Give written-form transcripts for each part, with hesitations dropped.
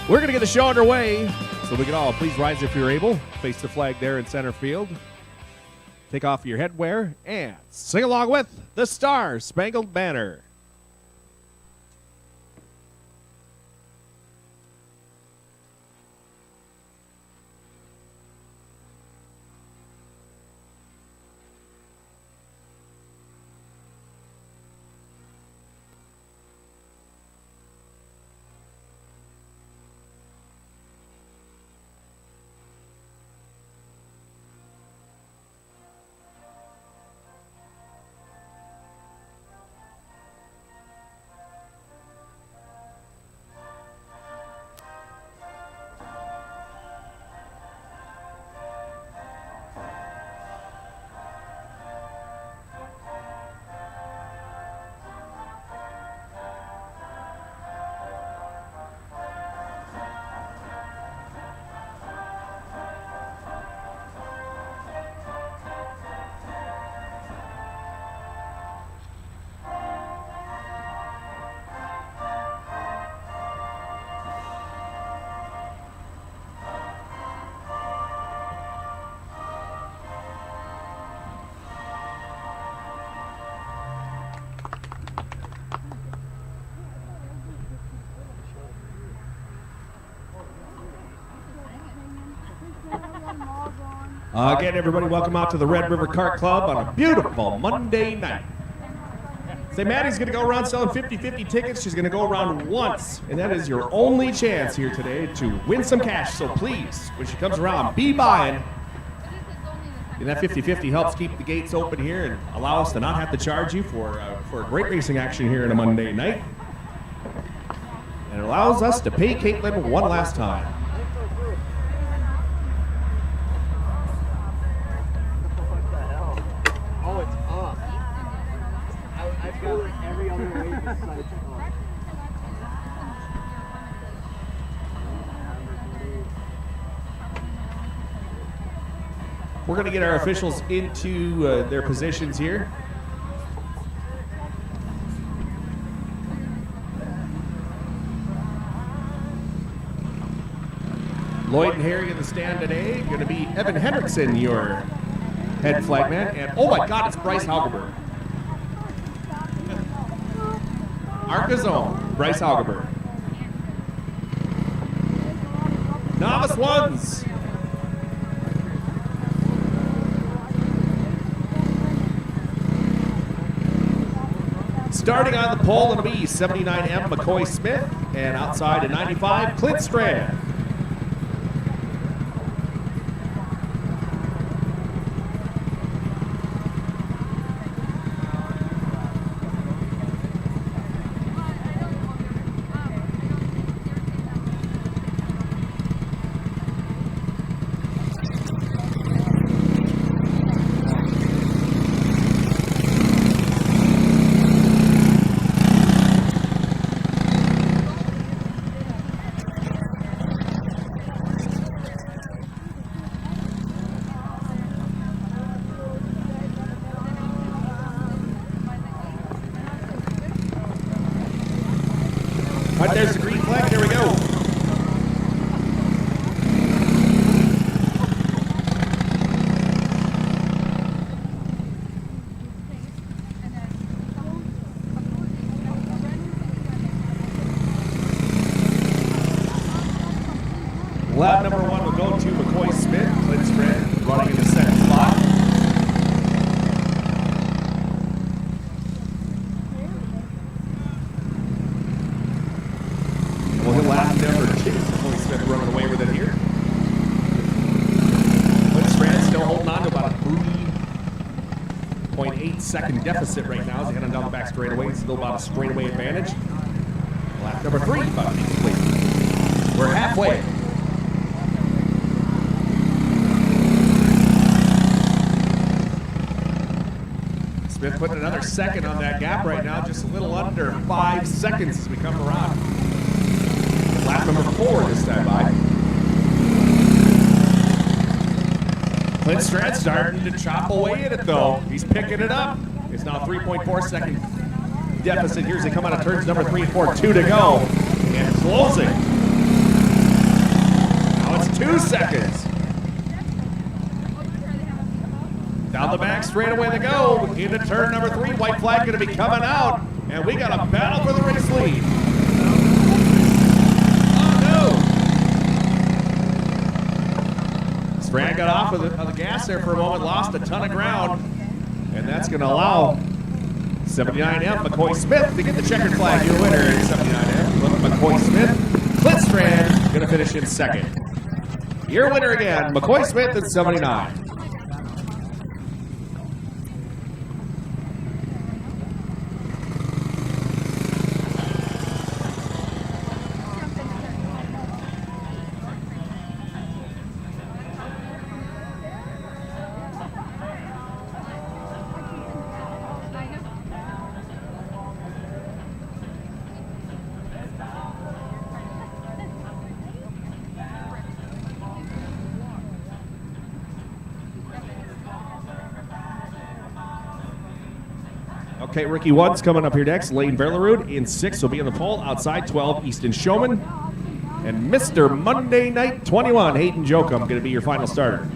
We're going to get the show underway, so we can all please rise if you're able. Face the flag there in center field. Take off your headwear and sing along with the Star Spangled Banner. Again, everybody, welcome out to the Red River Kart Club on a beautiful Monday night. Say, Maddie's going to go around selling 50-50 tickets. She's going to go around once, and that is your only chance here today to win some cash. So please, when she comes around, be buying. And that 50-50 helps keep the gates open here and allow us to not have to charge you for great racing action here on a Monday night. And it allows us to pay Caitlyn one last time. We're going to get our officials into their positions here. Lloyd and Harry in the stand today. Going to be Evan Hendrickson, your head flagman. And oh my God, it's Bryce Haugerberg. Arca's own, Bryce Haugerberg. Novice ones. Starting on the pole, it'll be 79M McCoy Smith, and outside at 95, Clint Strand. Right, there's the green flag. There we go. Lap number one will go to McCoy Smith. Clint Strand running in the second spot. Well, he'll lap number two. McCoy Smith running away with it here. Clint Strand still holding on to about a 3.8 second deficit right now as he heading down the back straightaway. Still about a straightaway advantage. Lap number three, about to be complete. We're halfway. Smith putting another second on that gap right now, just a little under 5 seconds as we come around. Lap number 4 this time by. Clint Strand starting to chop away at it though. He's picking it up. It's now 3.4 second deficit here as they come out of turns number 3 and 4, 2 to go. And closing. 2 seconds. Down the back straightaway they go. Into turn number 3. White flag going to be coming out. And we got a battle for the race lead. Oh, no. Strand got off of the gas there for a moment, lost a ton of ground. And that's going to allow 79F McCoy Smith to get the checkered flag. Your winner in 79F, McCoy Smith. Clint Strand going to finish in second. Your winner again, McCoy Smith in 79. Okay, Ricky 1's coming up here next. Lane Berlerud in 6 will be in the pole. Outside 12, Easton Showman. And Mr. Monday Night 21, Hayden Jokum, going to be your final starter.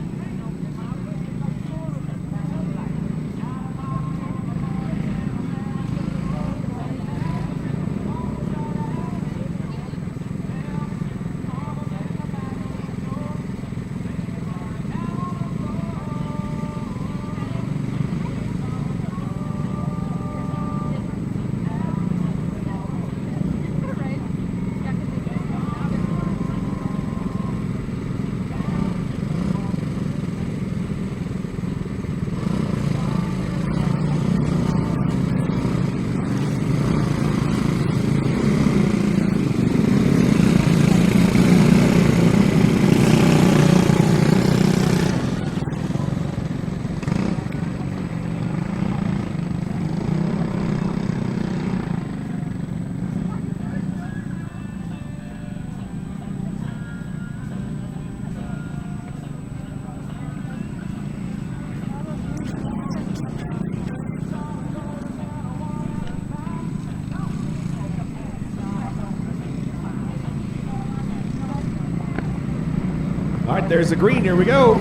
All right, there's the green. Here we go.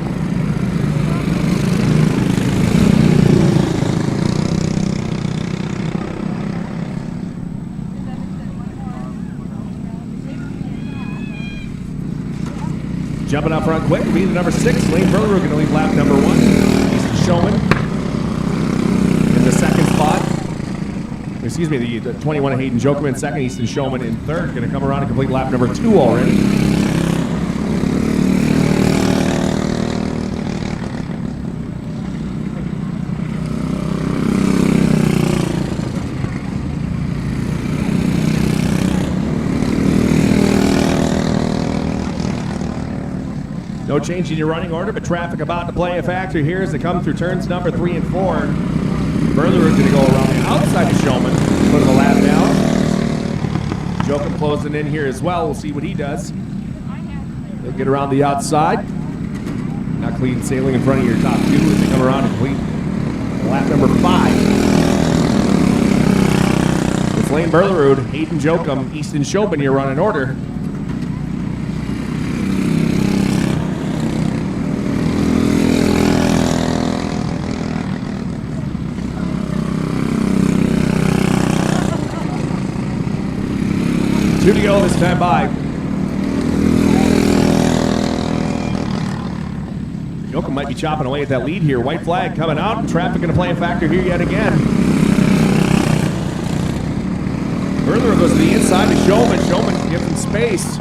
Jumping up front quick, leading number 6. Lane Berlerud going to lead lap number 1. Easton Showman in the second spot. Excuse me, the 21 Hayden Jokum in second. Easton Showman in third. Going to come around and complete lap number 2 already. No change in your running order, but traffic about to play a factor here as they come through turns number 3 and 4. Berlerud going to go around the outside of Showman, put the lap down. Jokum closing in here as well. We'll see what he does. They'll get around the outside. Not clean sailing in front of your top 2 as they come around and complete lap number 5. It's Lane Berlerud, Hayden Jokum, Easton Showman here running order. Two to go this time by. Jokum might be chopping away at that lead here. White flag coming out. Traffic going to play a factor here yet again. Berlerud goes to the inside to Showman. Showman gives him space.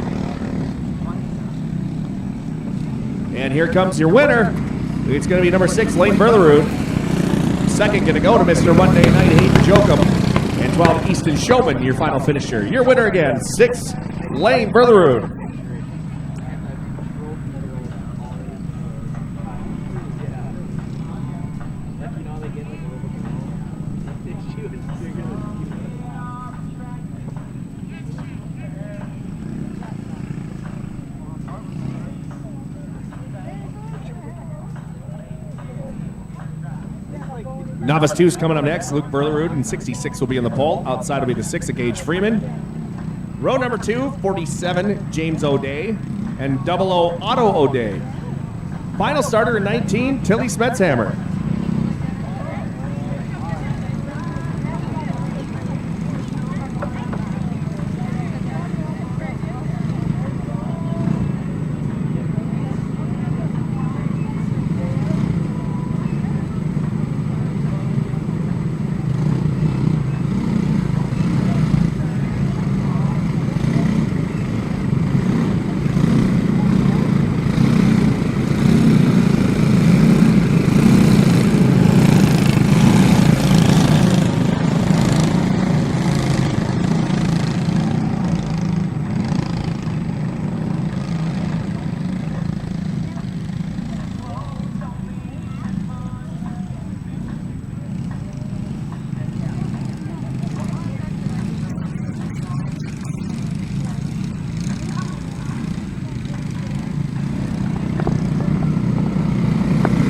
And here comes your winner. It's going to be number 6, Lane Berlerud. Second going to go to Mr. Monday Night, Hayden Jokum. And 12, Easton Showman, your final finisher. Your winner again, 6, Lane Berlerud. Novice 2 is coming up next. Luke Berlerud in 66 will be in the pole. Outside will be the 6 of Gage Freeman. Row number 2, 47, James O'Day. and 00 Otto O'Day. Final starter in 19, Tilly Smetshammer.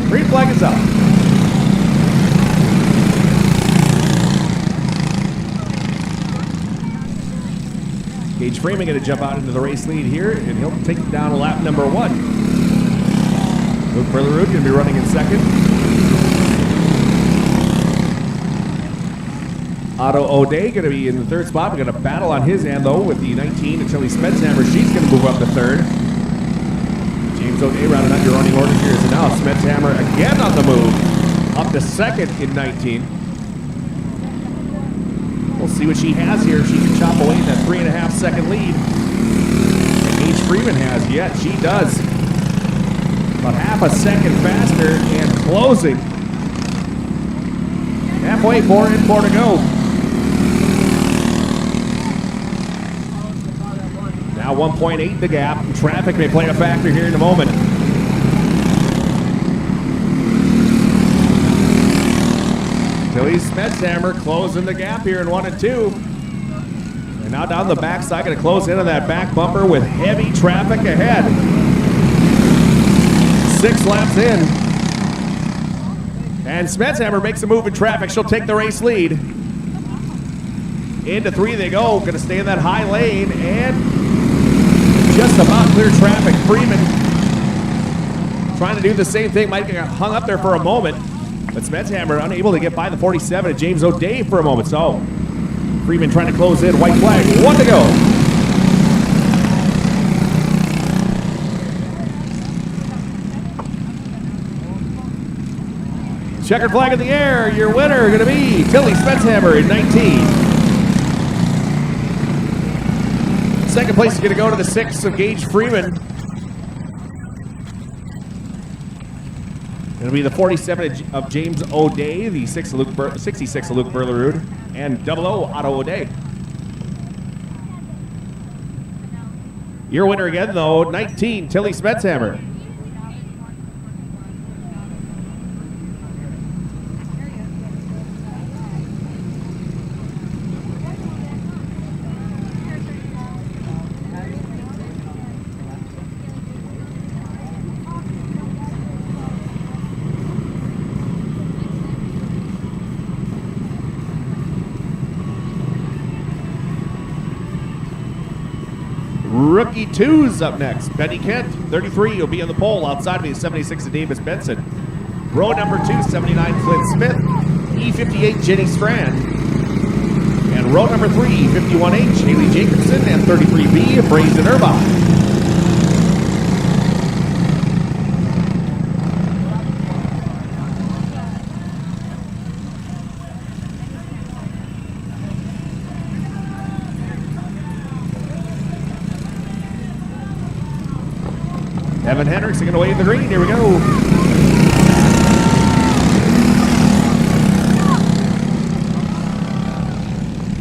Green flag is up. Gage Freeman going to jump out into the race lead here, and he'll take down lap number 1. Luke Perlerud going to be running in second. Otto O'Day going to be in the third spot. We're going to battle on his end, though, with the 19 until he Smetshammer. She's going to move up to third. James O'Day rounding out your running order here. So now Smetshammer again on the move, up to second in 19. We'll see what she has here. She can chop away that 3.5 second lead. And Gage Freeman has yet. She does. About half a second faster and closing. Halfway, 4 to go. Now 1.8 the gap. Traffic may play a factor here in a moment. Tilly Smetshammer closing the gap here in 1 and 2. And now down the backside, going to close in on that back bumper with heavy traffic ahead. 6 laps in. And Smetshammer makes a move in traffic. She'll take the race lead. Into 3 they go. Going to stay in that high lane and just about clear traffic. Freeman trying to do the same thing. Might get hung up there for a moment. But Smetshammer unable to get by the 47 of James O'Day for a moment. So Freeman trying to close in. White flag. 1 to go. Checkered flag in the air. Your winner going to be Tilly Smetshammer in 19. Second place is going to go to the 6 of Gage Freeman. It'll be the 47 of James O'Day, the 66 of Luke Berlerud, and 00 Otto O'Day. Your winner again, though, 19, Tilly Smetshammer. Rookie 2's up next. Benny Kent, 33, will be on the pole outside of the 76 of Davis Benson. Row number 2, 79 Flint Smith. E58 Jenny Strand. And row number 3, 51H Haley Jacobson and 33B Brazen Urbach. Evan Hendrickson going to wave the green. Here we go.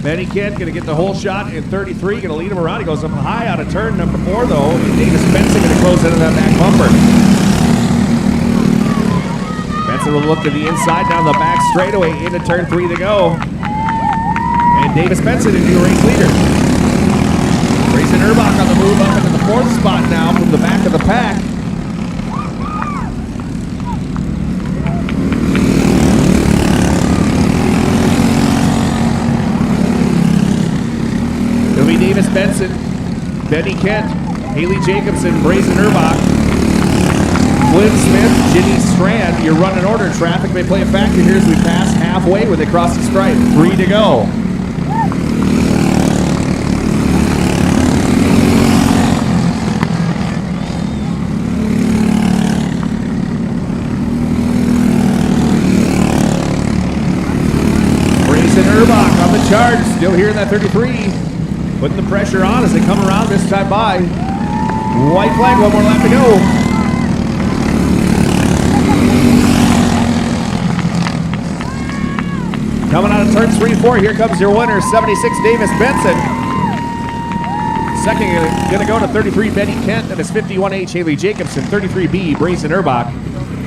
Benny Kent going to get the whole shot in 33. Going to lead him around. He goes up high out of turn number 4, though. And Davis Benson going to close into that back bumper. Benson will look to the inside down the back straightaway into turn 3 to go. And Davis Benson into the race leader. Grayson Urbach on the move up into the 4th spot now from the back of the pack. It'll be Davis Benson, Benny Kent, Haley Jacobson, Brazen Urbach, Flynn Smith, Ginny Strand. Your run and order. Traffic may play a factor here as we pass halfway when they cross the stripe. 3 to go. Brazen Urbach on the charge. Still here in that 33. Putting the pressure on as they come around this time by. White flag, 1 more lap to go. Coming out of turns 3 and 4, here comes your winner, 76 Davis Benson. Second, going to go to 33 Betty Kent, and it's 51H Haley Jacobson, 33B Brazen Urbach,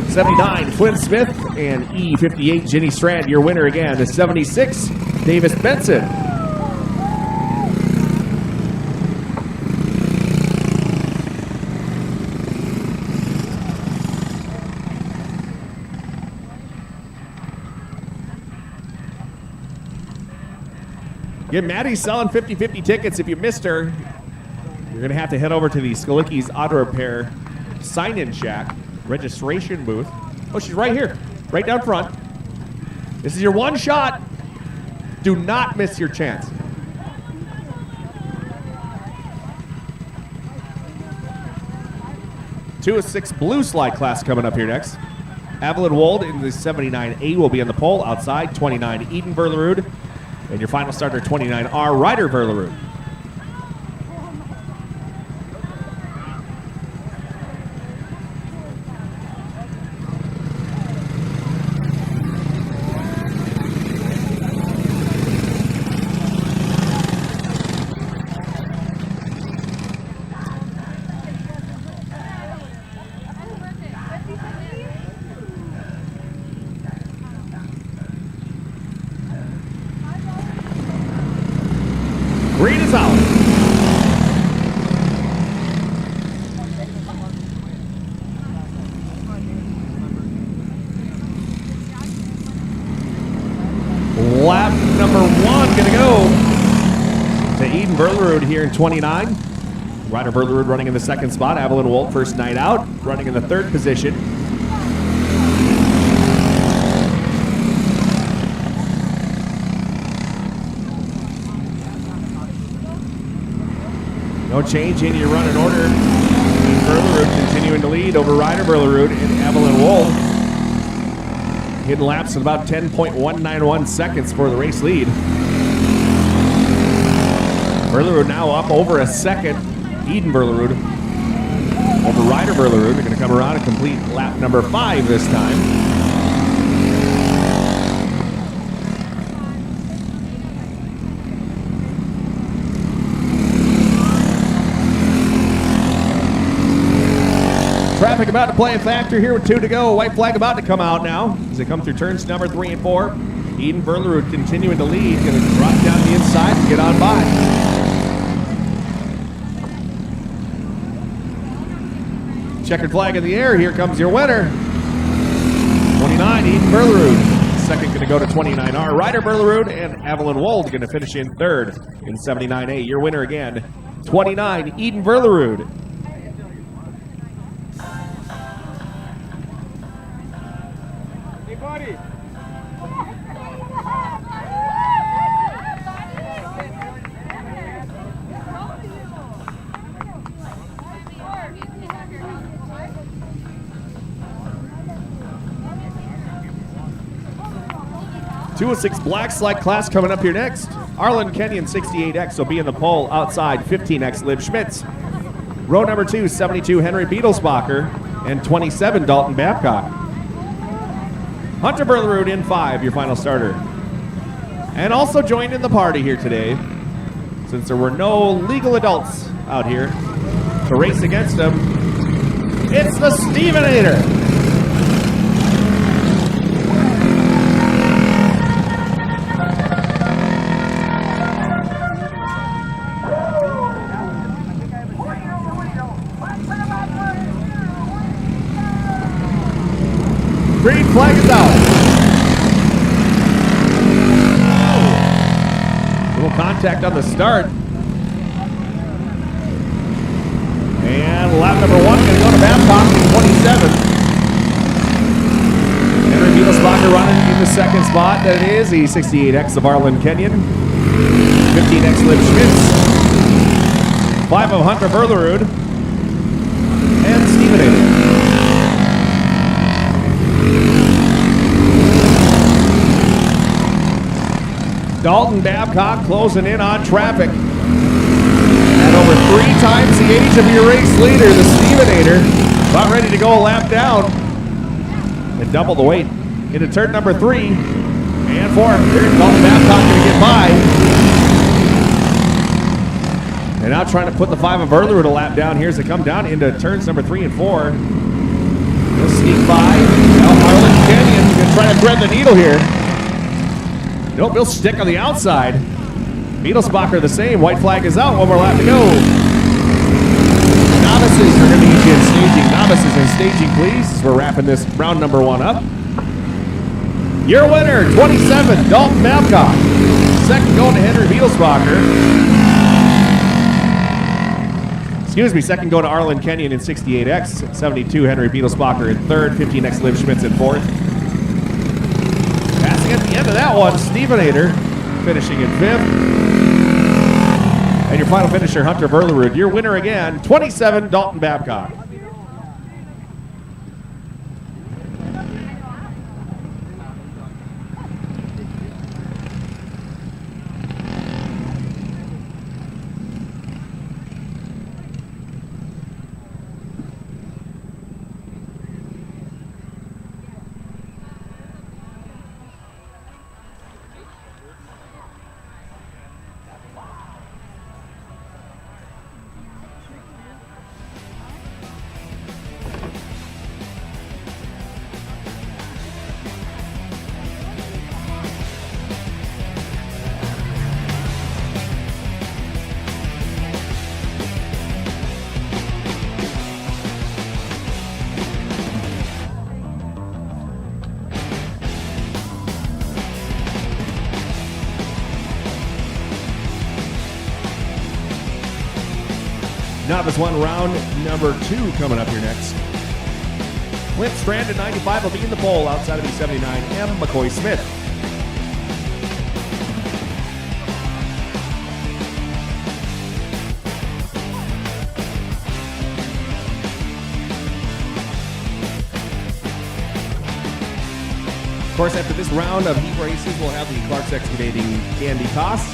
79 Flynn Smith, and E58 Ginny Strand. Your winner again is 76 Davis Benson. Again, Maddie's selling 50-50 tickets. If you missed her, you're going to have to head over to the Skalicki's Auto Repair sign-in shack, registration booth. Oh, she's right here, right down front. This is your one shot. Do not miss your chance. Two of 6 blue slide class coming up here next. Evelyn Wold in the 79A will be on the pole. Outside, 29 Eden Verlerud. And your final starter, 29R Ryder Verlerud. Green is out. Lap number 1 going to go to Eden Verlerud here in 29. Ryder Verlerud running in the 2nd spot. Evelyn Wolf, first night out, running in the 3rd position. No change in your run and order. Verlerud continuing to lead over Ryder Verlerud and Evelyn Wolf. Hitting laps in about 10.191 seconds for the race lead. Verlerud now up over a second. Eden Verlerud over Ryder Verlerud. They're going to come around and complete lap number 5 this time. Traffic about to play a factor here with 2 to go. White flag about to come out now as they come through turns number 3 and 4. Eden Verlerud continuing to lead. Going to drop down the inside and get on by. Checkered flag in the air. Here comes your winner. 29, Eden Verlerud. Second going to go to 29R. Ryder Verlerud and Evelyn Wold going to finish in 3rd in 79A. Your winner again, 29, Eden Verlerud. Two of 6 black slide class coming up here next. Arlen Kenyon, 68X, will be in the pole outside. 15X, Liv Schmitz. Row number 2, 72 Henry Beetlesbacher and 27 Dalton Babcock. Hunter Verlerud in 5, your final starter. And also joined in the party here today, since there were no legal adults out here to race against them, it's the Stevenator. Green flag is out. Little contact on the start. lap number 1 going to go to Babcock in 27. Henry Beetlesbacher running in the second spot. That it is the 68X of Arlen Kenyon. 15X Liv Schmitz. 5 of Hunter Berlerud. And Steven Aiden. Dalton Babcock closing in on traffic. At over 3 times the age of your race leader, the Stevenator, about ready to go a lap down and double the weight into turn number 3 and 4. There's Dalton Babcock going to get by. And now trying to put the 5 of Berlerud a lap down here as they come down into turns number 3 and 4. He'll sneak by. Now Arlen Kenyon going to try to thread the needle here. Nope, he'll stick on the outside. Beetlesbacher the same. White flag is out. 1 more lap to go. Novices are going to need you in staging. Novices in staging, please. We're wrapping this round number 1 up. Your winner, 27, Dalton Babcock. Second going to Henry Beetlesbacher. Excuse me, second going to Arlen Kenyon in 68X. 72, Henry Beetlesbacher in third. 15X Liv Schmitz in fourth. Passing at the end of that one, Stevenator finishing in 5th. And your final finisher, Hunter Berlerud. Your winner again, 27, Dalton Babcock. Novice 1 round number 2 coming up here next. Clint Strand at 95 will be in the pole outside of E79. M. McCoy Smith. Of course, after this round of heat races, we'll have the Clark's Excavating candy toss.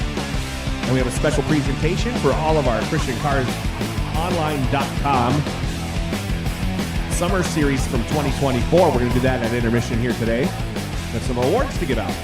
And we have a special presentation for all of our ChristianCarsOnline.com Summer Series from 2024. We're going to do that at Intermission here today. There's some awards to give out.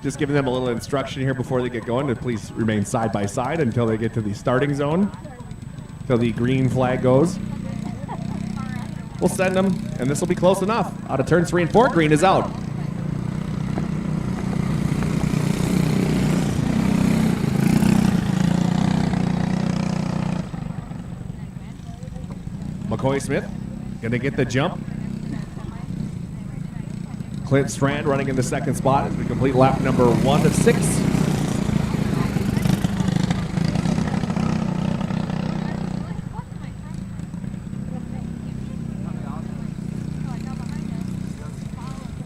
Just giving them a little instruction here before they get going to please remain side by side until they get to the starting zone, till the green flag goes. We'll send them, and this will be close enough. Out of turns 3 and 4, green is out. McCoy Smith gonna get the jump. Clint Strand running in the second spot as we complete lap number 1 of 6.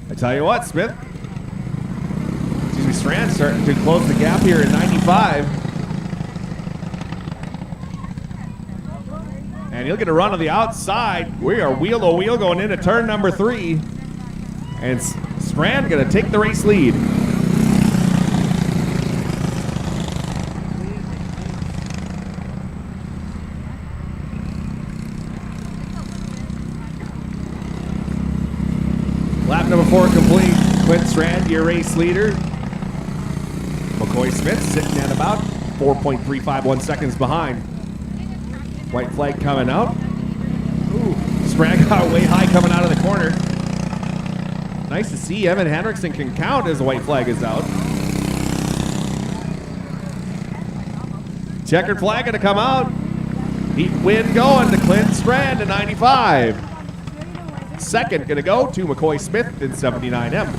I tell you what, Smith. Strand starting to close the gap here at 95. And he'll get a run on the outside. We are wheel to wheel going into turn number 3. And Strand going to take the race lead. Lap number 4 complete. Clint Strand, your race leader. McCoy Smith sitting at about 4.351 seconds behind. White flag coming out. Ooh, Strand got way high coming out of the corner. Nice to see Evan Hendrickson can count as the white flag is out. Checkered flag going to come out. Heat win going to Clint Strand at 95. Second going to go to McCoy Smith in 79M.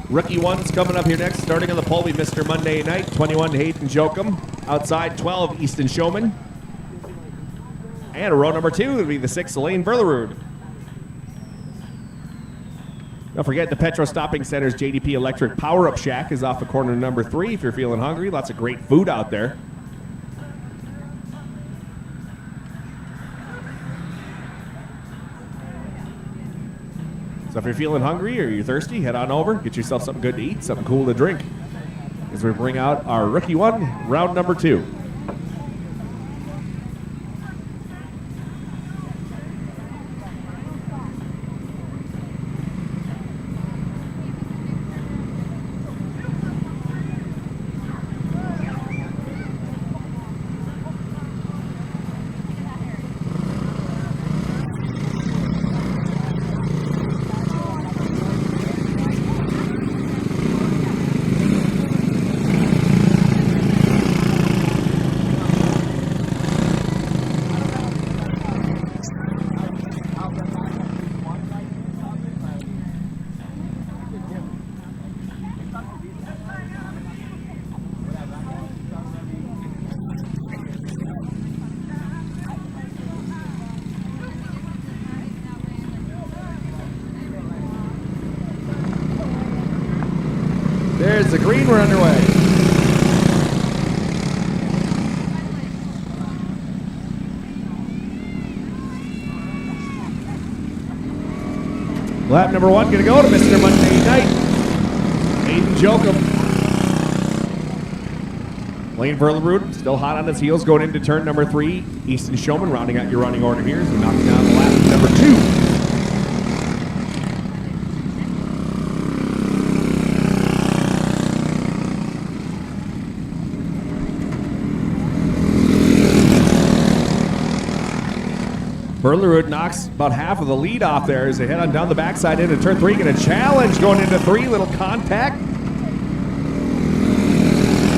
Rookie one's coming up here next. Starting on the pole, we Mr. Monday Night. 21, Hayden Jokum. Outside, 12, Easton Showman. And row number 2 would be the 6, Elaine Berlerud. Don't forget the Petro Stopping Center's JDP Electric Power-Up Shack is off of corner number 3 if you're feeling hungry. Lots of great food out there. So if you're feeling hungry or you're thirsty, head on over, get yourself something good to eat, something cool to drink, as we bring out our rookie one, round number 2. There's the green, we're underway. Lap number 1 gonna go to Mr. Monday Night. Hayden Jokum. Lane Berlerud still hot on his heels going into turn number 3. Easton Showman rounding out your running order here as we knock down the lap number 2. Berlerud knocks about half of the lead off there as they head on down the backside into turn 3. Going to challenge going into 3. Little contact.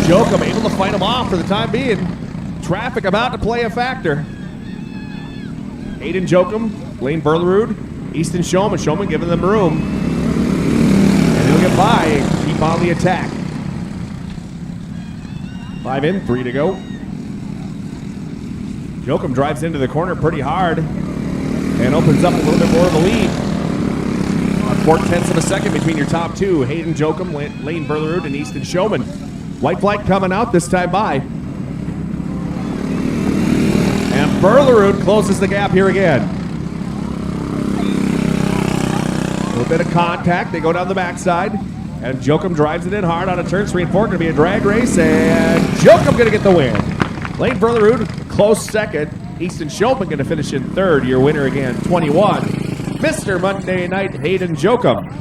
Jokum able to fight him off for the time being. Traffic about to play a factor. Hayden Jokum, Lane Berlerud, Easton Showman. Showman giving them room. And he'll get by and keep on the attack. 5 in, 3 to go. Jokum drives into the corner pretty hard and opens up a little bit more of a lead. 4/10 of a second between your top 2, Hayden Jokum, Lane Berlerud, and Easton Showman. White flag coming out this time by. And Berlerud closes the gap here again. little bit of contact. They go down the backside. And Jokum drives it in hard on a turn 3 and 4. Going to be a drag race. And Jokum going to get the win. Lane Verlerud, close second. Easton Shulman going to finish in third. Your winner again, 21. Mr. Monday Night, Hayden Jokum.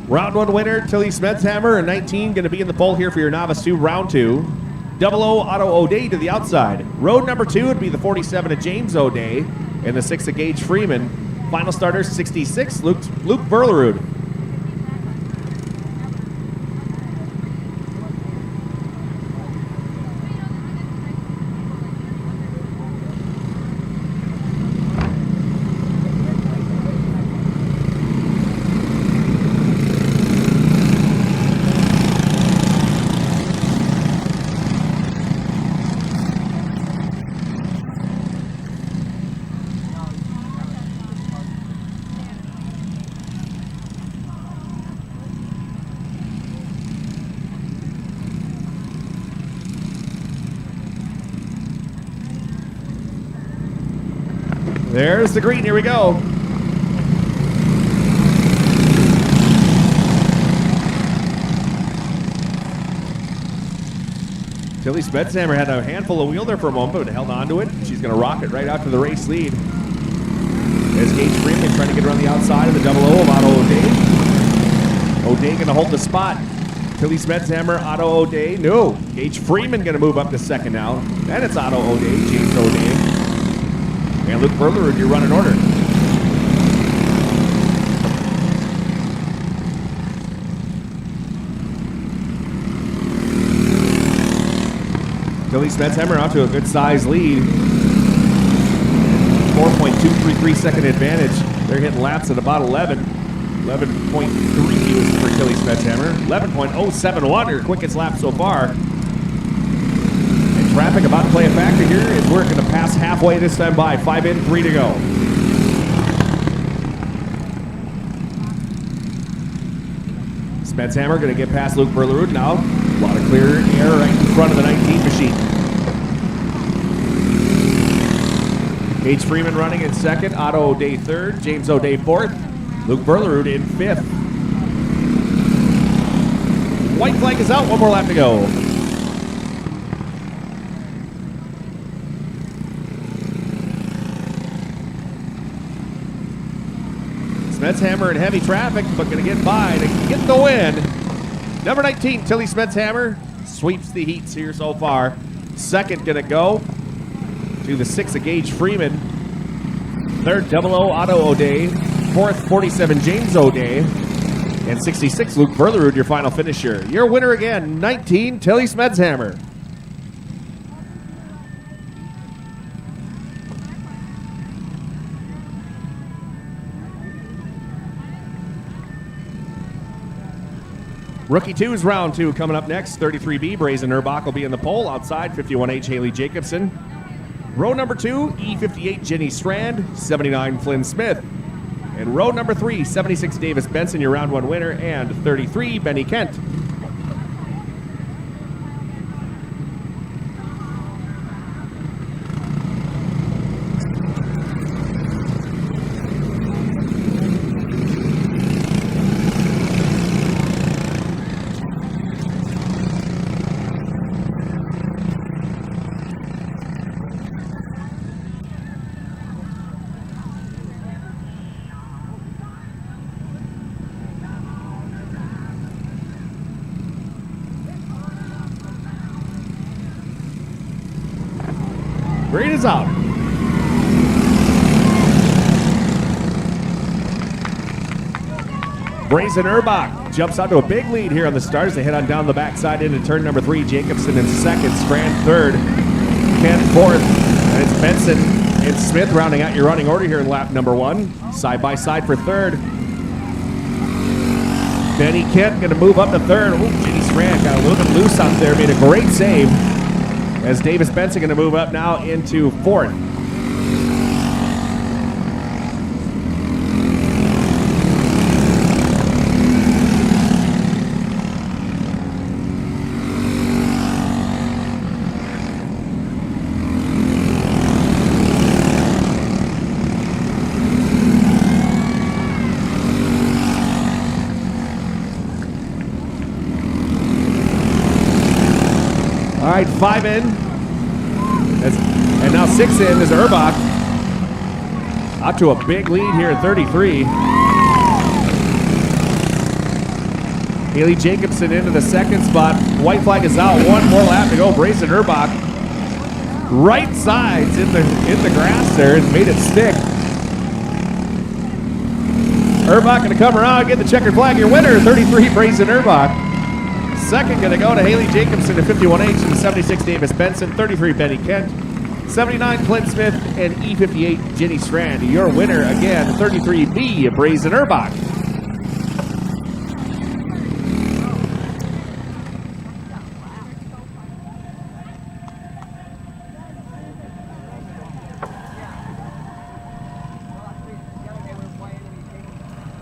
Round 1 winner, Tilly Smetshammer, and 19 going to be in the pole here for your Novice 2, round 2. 00 Otto O'Day to the outside. Road number 2 would be the 47 of James O'Day and the 6 of Gage Freeman. Final starter, 66, Luke Verlerud. There's the green. Here we go. Tilly Smetshammer had a handful of wheel there for a moment, but held on to it. She's going to rock it right out to the race lead. There's Gage Freeman trying to get around the outside of the 00 of Otto O'Day. O'Day going to hold the spot. Tilly Smetshammer, Otto O'Day. No. Gage Freeman going to move up to second now. And it's Otto O'Day, James O'Day. And Luke Verlerud, your running order. Tilly Smetshammer out to a good size lead. 4.233 second advantage. They're hitting laps at about 11. 11.3 for Tilly Smetshammer. 11.071, her quickest lap so far. Traffic about to play a factor here as we're going to pass halfway this time by. 5 in, 3 to go. Smetshammer going to get past Luke Verlerud now. A lot of clear air right in front of the 19 machine. Gage Freeman running in second. Otto O'Day third. James O'Day fourth. Luke Verlerud in fifth. White flag is out. 1 more lap to go. Smetshammer in heavy traffic, but going to get by to get the win. Number 19, Tilly Smetshammer, sweeps the heats here so far. Second going to go to the 6 of Gage Freeman. Third, 00 Otto O'Day. Fourth, 47 James O'Day. And 66, Luke Verlerud, your final finisher. Your winner again, 19, Tilly Smetshammer. Rookie 2's round 2 coming up next. 33B, Brazen Erbach will be in the pole. Outside, 51H, Haley Jacobson. Row number 2, E58, Jenny Strand. 79, Flynn Smith. And row number 3, 76, Davis Benson, your round 1 winner. And 33, Benny Kent. Green is out. Brazen Erbach jumps out to a big lead here on the start as they head on down the backside into turn number 3. Jacobson in second, Strand third, Kent fourth, and it's Benson and Smith rounding out your running order here in lap number 1. Side by side for third. Benny Kent going to move up to third. Oh, Jenny Strand got a little bit loose out there, made a great save. As Davis Benson going to move up now into fourth. All right, 5 in. And now 6 in is Erbach. Up to a big lead here at 33. Haley Jacobson into the second spot. White flag is out. One more lap to go. Brayson Erbach. Right sides in the grass there and made it stick. Erbach going to come around and get the checkered flag. Your winner, 33, Brayson Erbach. Second going to go to Haley Jacobson at 51H and 76, Davis Benson. 33, Benny Kent. 79, Clint Smith, and E58, Jenny Strand. Your winner again, 33B, Brayson Erbach.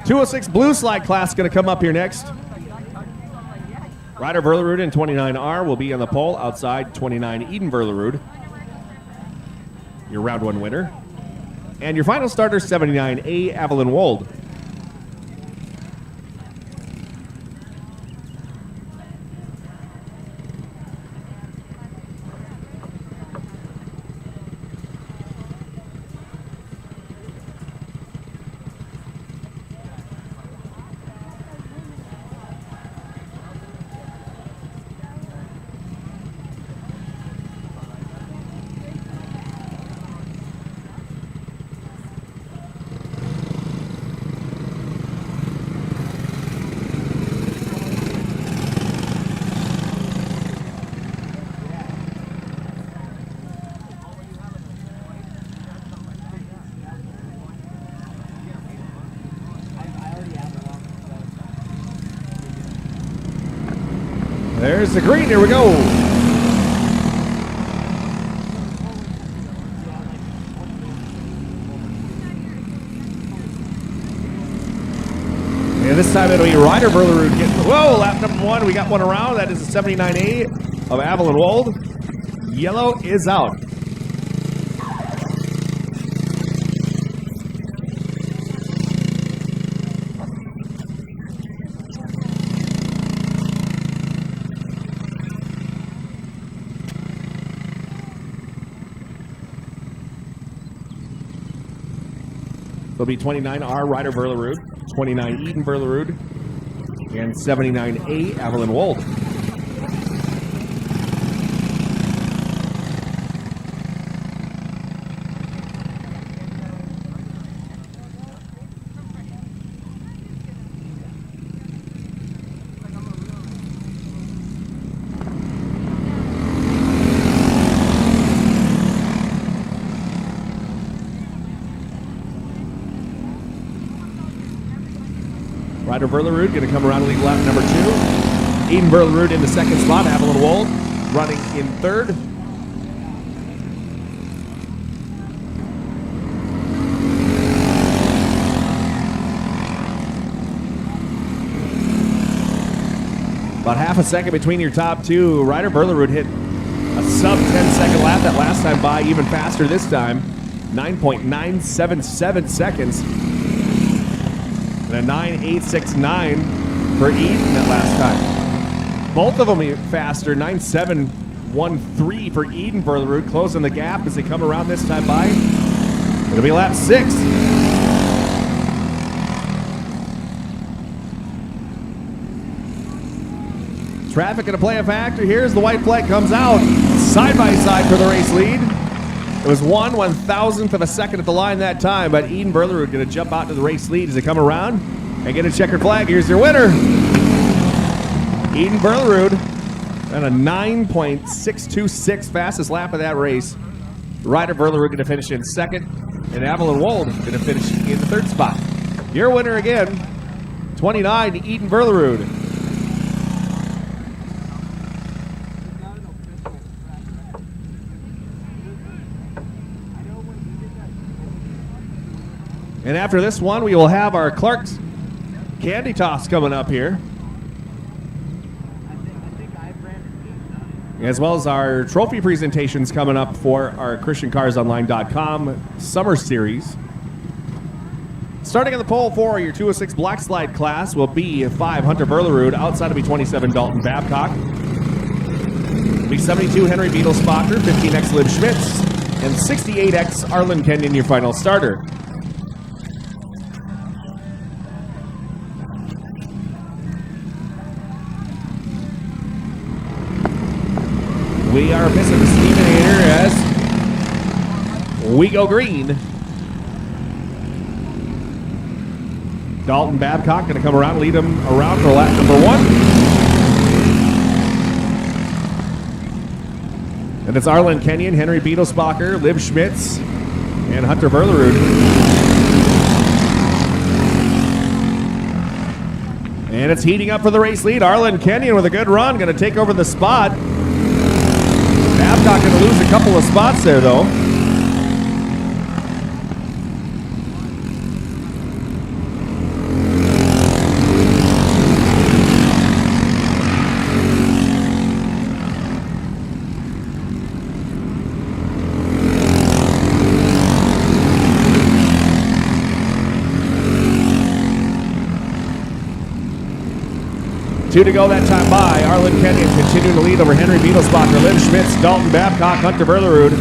.206 Blue Slide class going to come up here next. Ryder Verlerud in 29R will be on the pole. Outside, 29 Eden Verlerud. Your round 1 winner. And your final starter, 79A Evelyn Wold. There's the green. Here we go. And this time it'll be Ryder Verlerud getting. Whoa, lap number 1. We got one around. That is the 79A of Evelyn Wold. Yellow is out. It'll be 29R Ryder Verlerud, 29 Eden Verlerud, and 79A Evelyn Wold. Ryder Verlerud going to come around and lead lap number 2. Eden Verlerud in the second spot. Evelyn Wold running in third. About half a second between your top two. Ryder Verlerud hit a sub 10-second lap that last time by, even faster this time. 9.977 seconds. And a 9.869 for Eden that last time. Both of them faster. 9.713 for Eden Verlerud, closing the gap as they come around this time by. It'll be lap 6. Traffic going to play a factor. Here's the white flag comes out. Side by side for the race lead. It was 1/1000th of a second at the line that time, but Eden Verlerud going to jump out to the race lead as they come around and get a checkered flag. Here's your winner, Eden Verlerud, and a 9.626 fastest lap of that race. Ryder Verlerud going to finish in second, and Evelyn Wold going to finish in the third spot. Your winner again, 29 Eden Verlerud. And after this one, we will have our Clark's Candy Toss coming up here, as well as our trophy presentations coming up for our ChristianCarsOnline.com Summer Series. Starting on the pole for your 206 Black Slide class will be 5 Hunter Verlerud. Outside will be 27 Dalton Babcock. It'll be 72 Henry Beetlesbacher, 15X Liv Schmitz, and 68X Arlen Kenyon, your final starter. We are missing the Stevenator as we go green. Dalton Babcock going to come around, lead him around for lap number 1. And it's Arlen Kenyon, Henry Beetlesbacher, Liv Schmitz, and Hunter Verlerud. And it's heating up for the race lead. Arlen Kenyon with a good run, going to take over the spot. Babcock going to lose a couple of spots there, though. Two to go that time by. Arlen Kenyon continuing to lead over Henry Beetlesbacher, Liv Schmitz, Dalton Babcock, Hunter Verlerud.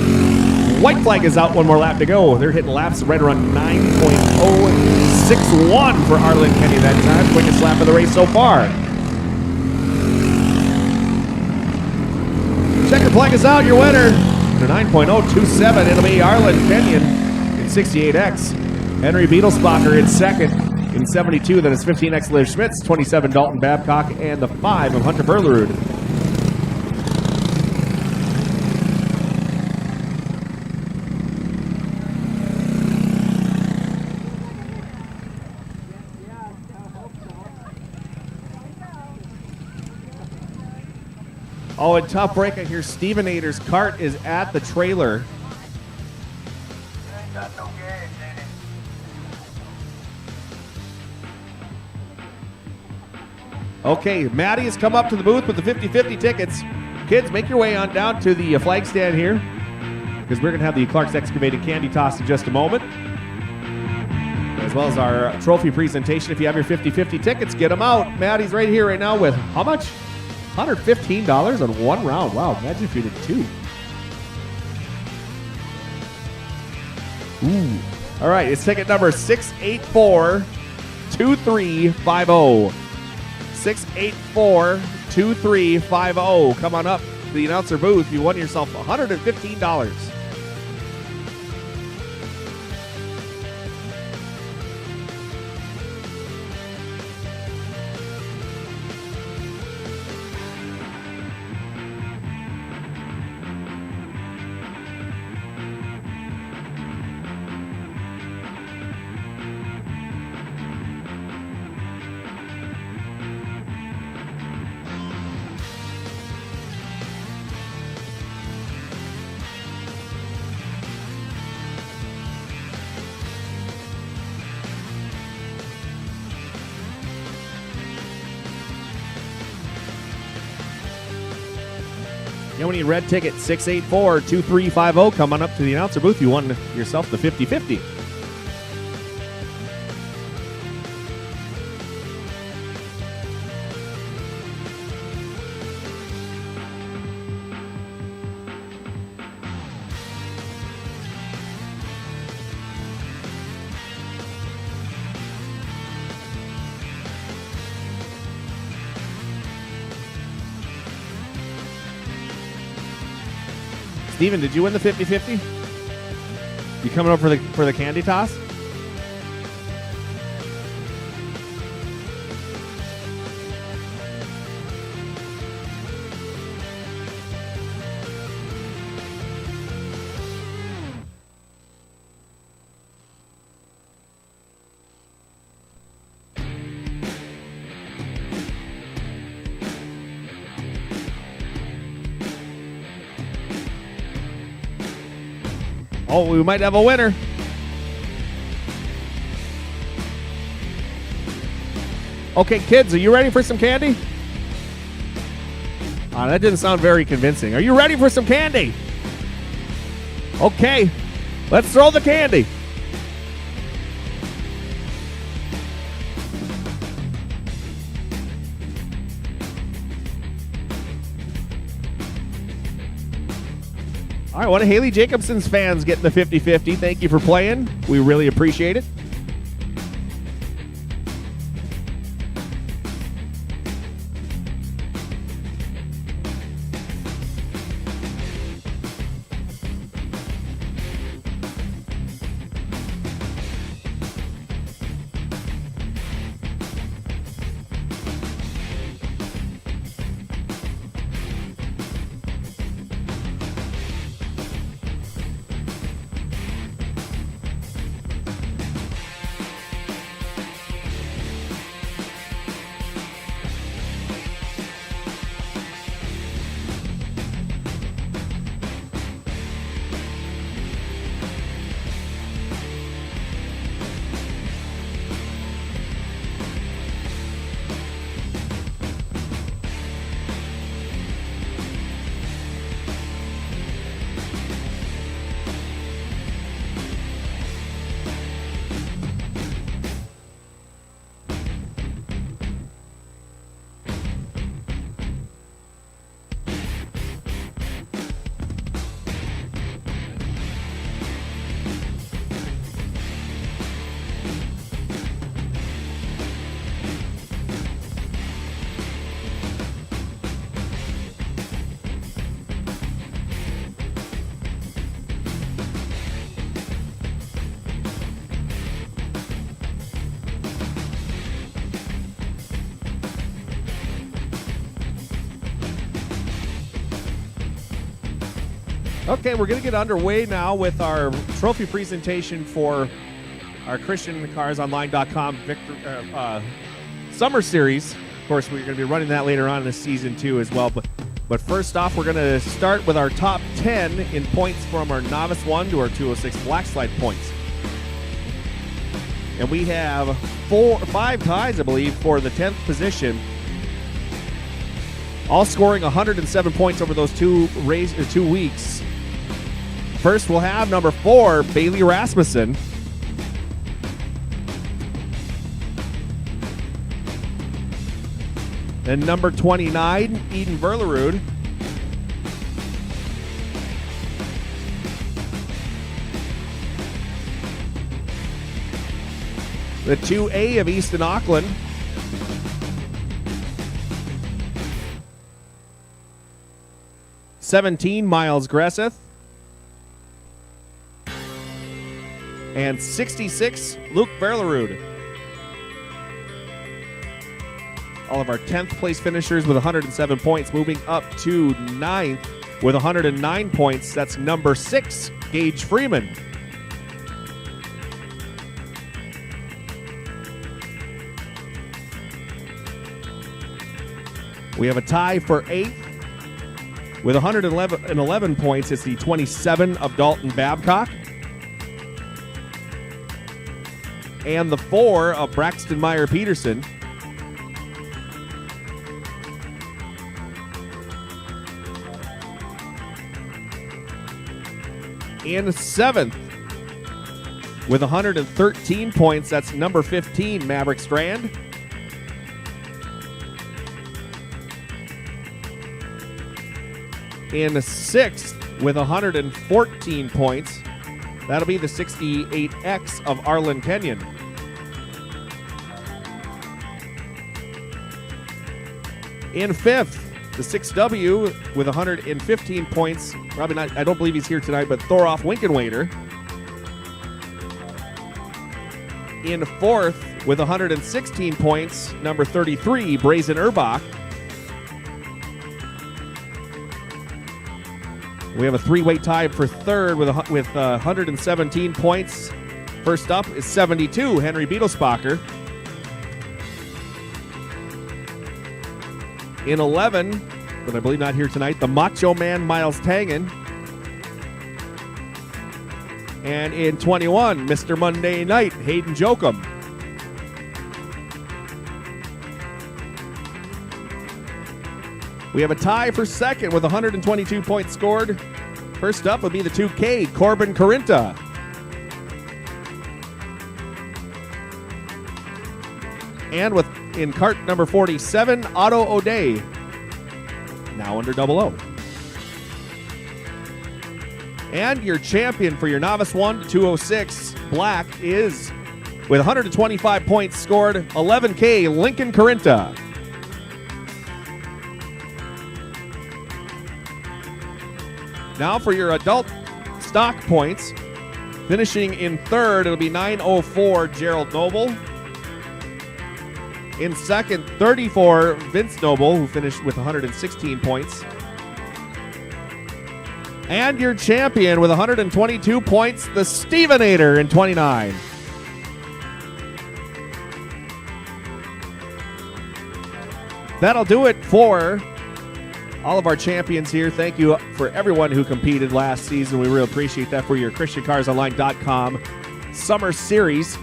White flag is out, one more lap to go. They're hitting laps right around 9.061 for Arlen Kenyon that time. Quickest lap of the race so far. Checker flag is out, your winner. To 9.027, it'll be Arlen Kenyon in 68X. Henry Beetlesbacher in second. In 72, then it's 15X Liv Schmitz, 27 Dalton Babcock, and the 5 of Hunter Verlerud. Oh, and tough break. I hear Stevenator's cart is at the trailer. Okay, Maddie has come up to the booth with the 50-50 tickets. Kids, make your way on down to the flag stand here, because we're going to have the Clark's Excavating candy toss in just a moment, as well as our trophy presentation. If you have your 50-50 tickets, get them out. Maddie's right here right now with how much? $115 on one round. Wow, imagine if you did two. Ooh. All right, it's ticket number 684-2350. 684-2350. Come on up to the announcer booth. You won yourself $115. You need red ticket 684-2350. Come on up to the announcer booth. You won yourself the 50-50. Steven, did you win the 50-50? You coming up for the candy toss? Oh, we might have a winner. Okay, kids, are you ready for some candy? That didn't sound very convincing. Are you ready for some candy? Okay, let's throw the candy. All right, one of Haley Jacobson's fans getting the 50-50. Thank you for playing. We really appreciate it. Okay, we're going to get underway now with our trophy presentation for our ChristianCarsOnline.com Summer Series. Of course, we're going to be running that later on in the season too as well. But first off, we're going to start with our top 10 in points from our Novice 1 to our 206 Blackslide points. And we have 5 ties, I believe, for the 10th position. All scoring 107 points over those 2 weeks. First, we'll have number 4, Bailey Rasmussen. And number 29, Eden Verlerud. The 2A of Easton Auckland. (17) Miles Gresseth. And 66, Luke Verlerud. All of our 10th place finishers with 107 points, moving up to 9th with 109 points. That's number 6, Gage Freeman. We have a tie for 8th with 111 points. It's the 27 of Dalton Babcock. And the 4 of Braxton Meyer-Peterson. In 7th with 113 points, that's number 15, Maverick Strand. In 6th with 114 points, that'll be the 68X of Arlen Kenyon. In 5th, the 6W with 115 points. Probably not, I don't believe he's here tonight, but Thoroff Winkenwader. In 4th with 116 points, number 33, Brazen Urbach. We have a 3-way tie for 3rd with 117 points. First up is 72, Henry Beetlespacher. In 11, but I believe not here tonight, the Macho Man Miles Tangen. And in 21, Mr. Monday Night, Hayden Jokum. We have a tie for 2nd with 122 points scored. First up would be the 2K, Corbin Corinta. And in cart number 47, Otto O'Day, now under 00. And your champion for your Novice 1 to 206 Black is, with 125 points scored, 11K Lincoln Corinta. Now for your adult stock points, finishing in third, it'll be 904 Gerald Noble. In second, 34 Vince Noble, who finished with 116 points. And your champion with 122 points, the Stevenator in 29. That'll do it for all of our champions here. Thank you for everyone who competed last season. We really appreciate that for your ChristianCarsOnline.com Summer Series.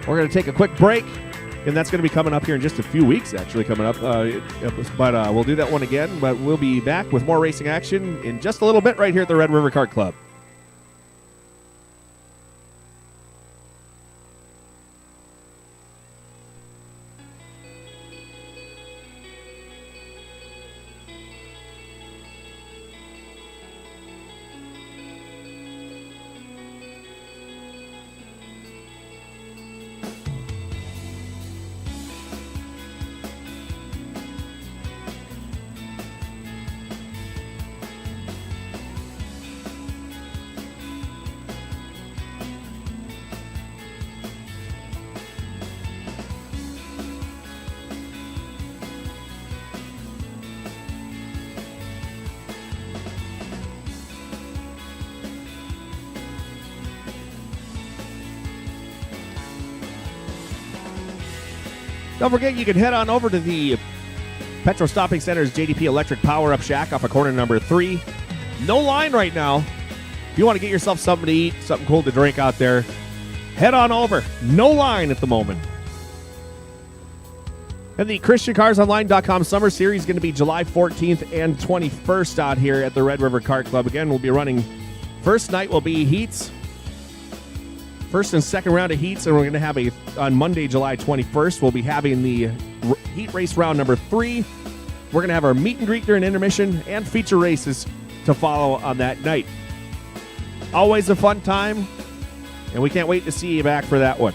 We're going to take a quick break, and that's going to be coming up here in just a few weeks, actually, coming up. But we'll do that one again. But we'll be back with more racing action in just a little bit right here at the Red River Kart Club. Don't forget, you can head on over to the Petro Stopping Center's JDP Electric Power-Up Shack off of corner number 3. No line right now. If you want to get yourself something to eat, something cool to drink out there, head on over. No line at the moment. And the ChristianCarsOnline.com Summer Series is going to be July 14th and 21st out here at the Red River Kart Club. Again, we'll be running, first night will be heats. First and second round of heats, and we're going to have on Monday, July 21st, we'll be having the heat race round number 3. We're going to have our meet and greet during intermission and feature races to follow on that night. Always a fun time, and we can't wait to see you back for that one.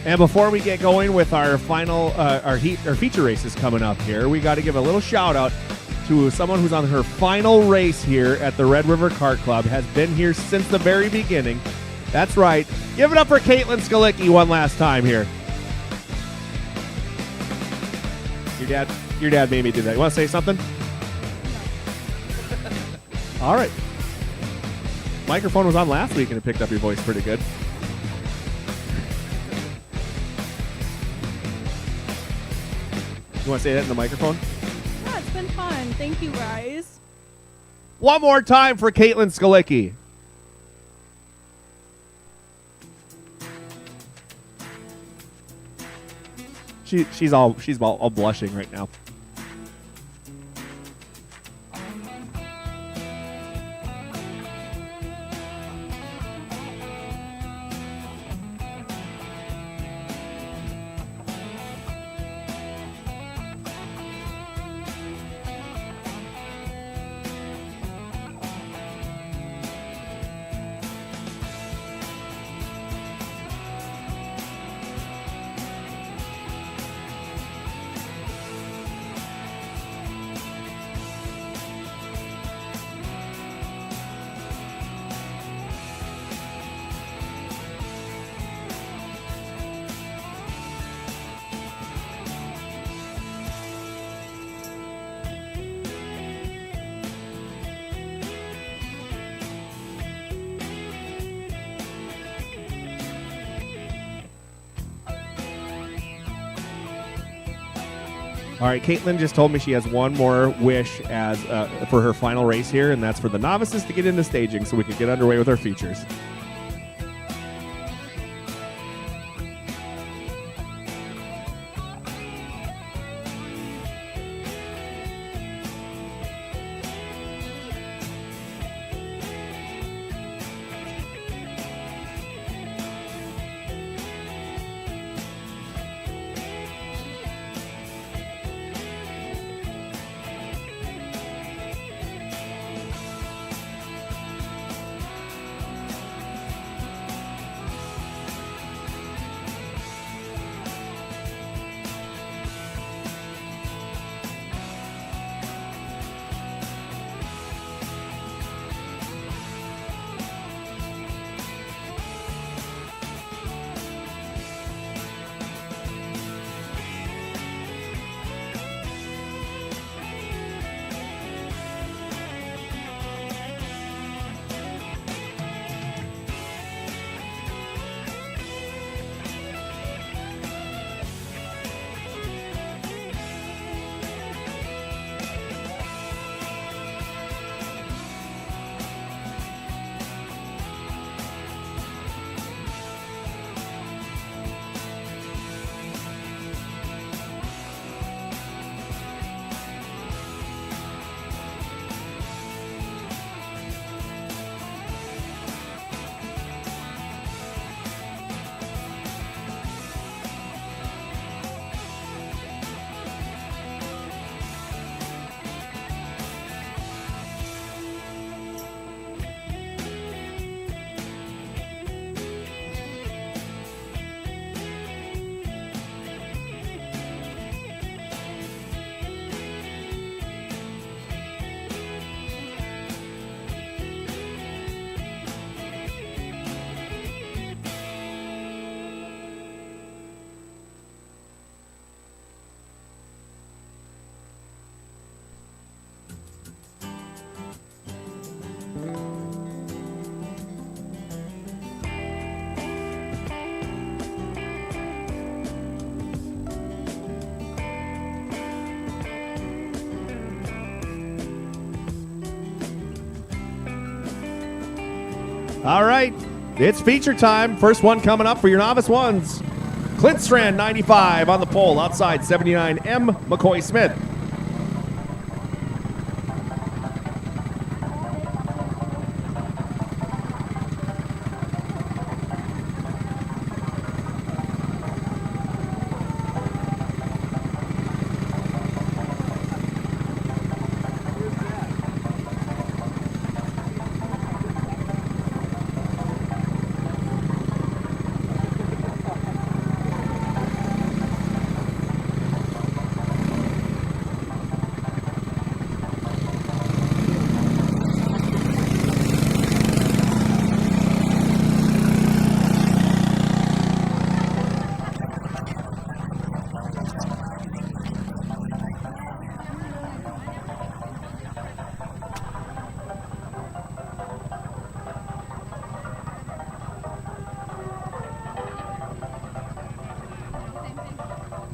And before we get going with our final, our feature races coming up here, we got to give a little shout out to someone who's on her final race here at the Red River Kart Club, has been here since the very beginning. That's right. Give it up for Caitlyn Skalicki one last time here. Your dad made me do that. You want to say something? All right. Microphone was on last week and it picked up your voice pretty good. You want to say that in the microphone? Yeah, it's been fun. Thank you, guys. One more time for Caitlyn Skalicki. She's all blushing right now. All right, Caitlyn just told me she has one more wish as for her final race here, and that's for the novices to get into staging so we can get underway with our features. All right, it's feature time. First one coming up for your novice ones. Clint Strand, 95 on the pole outside 79 M. McCoy Smith.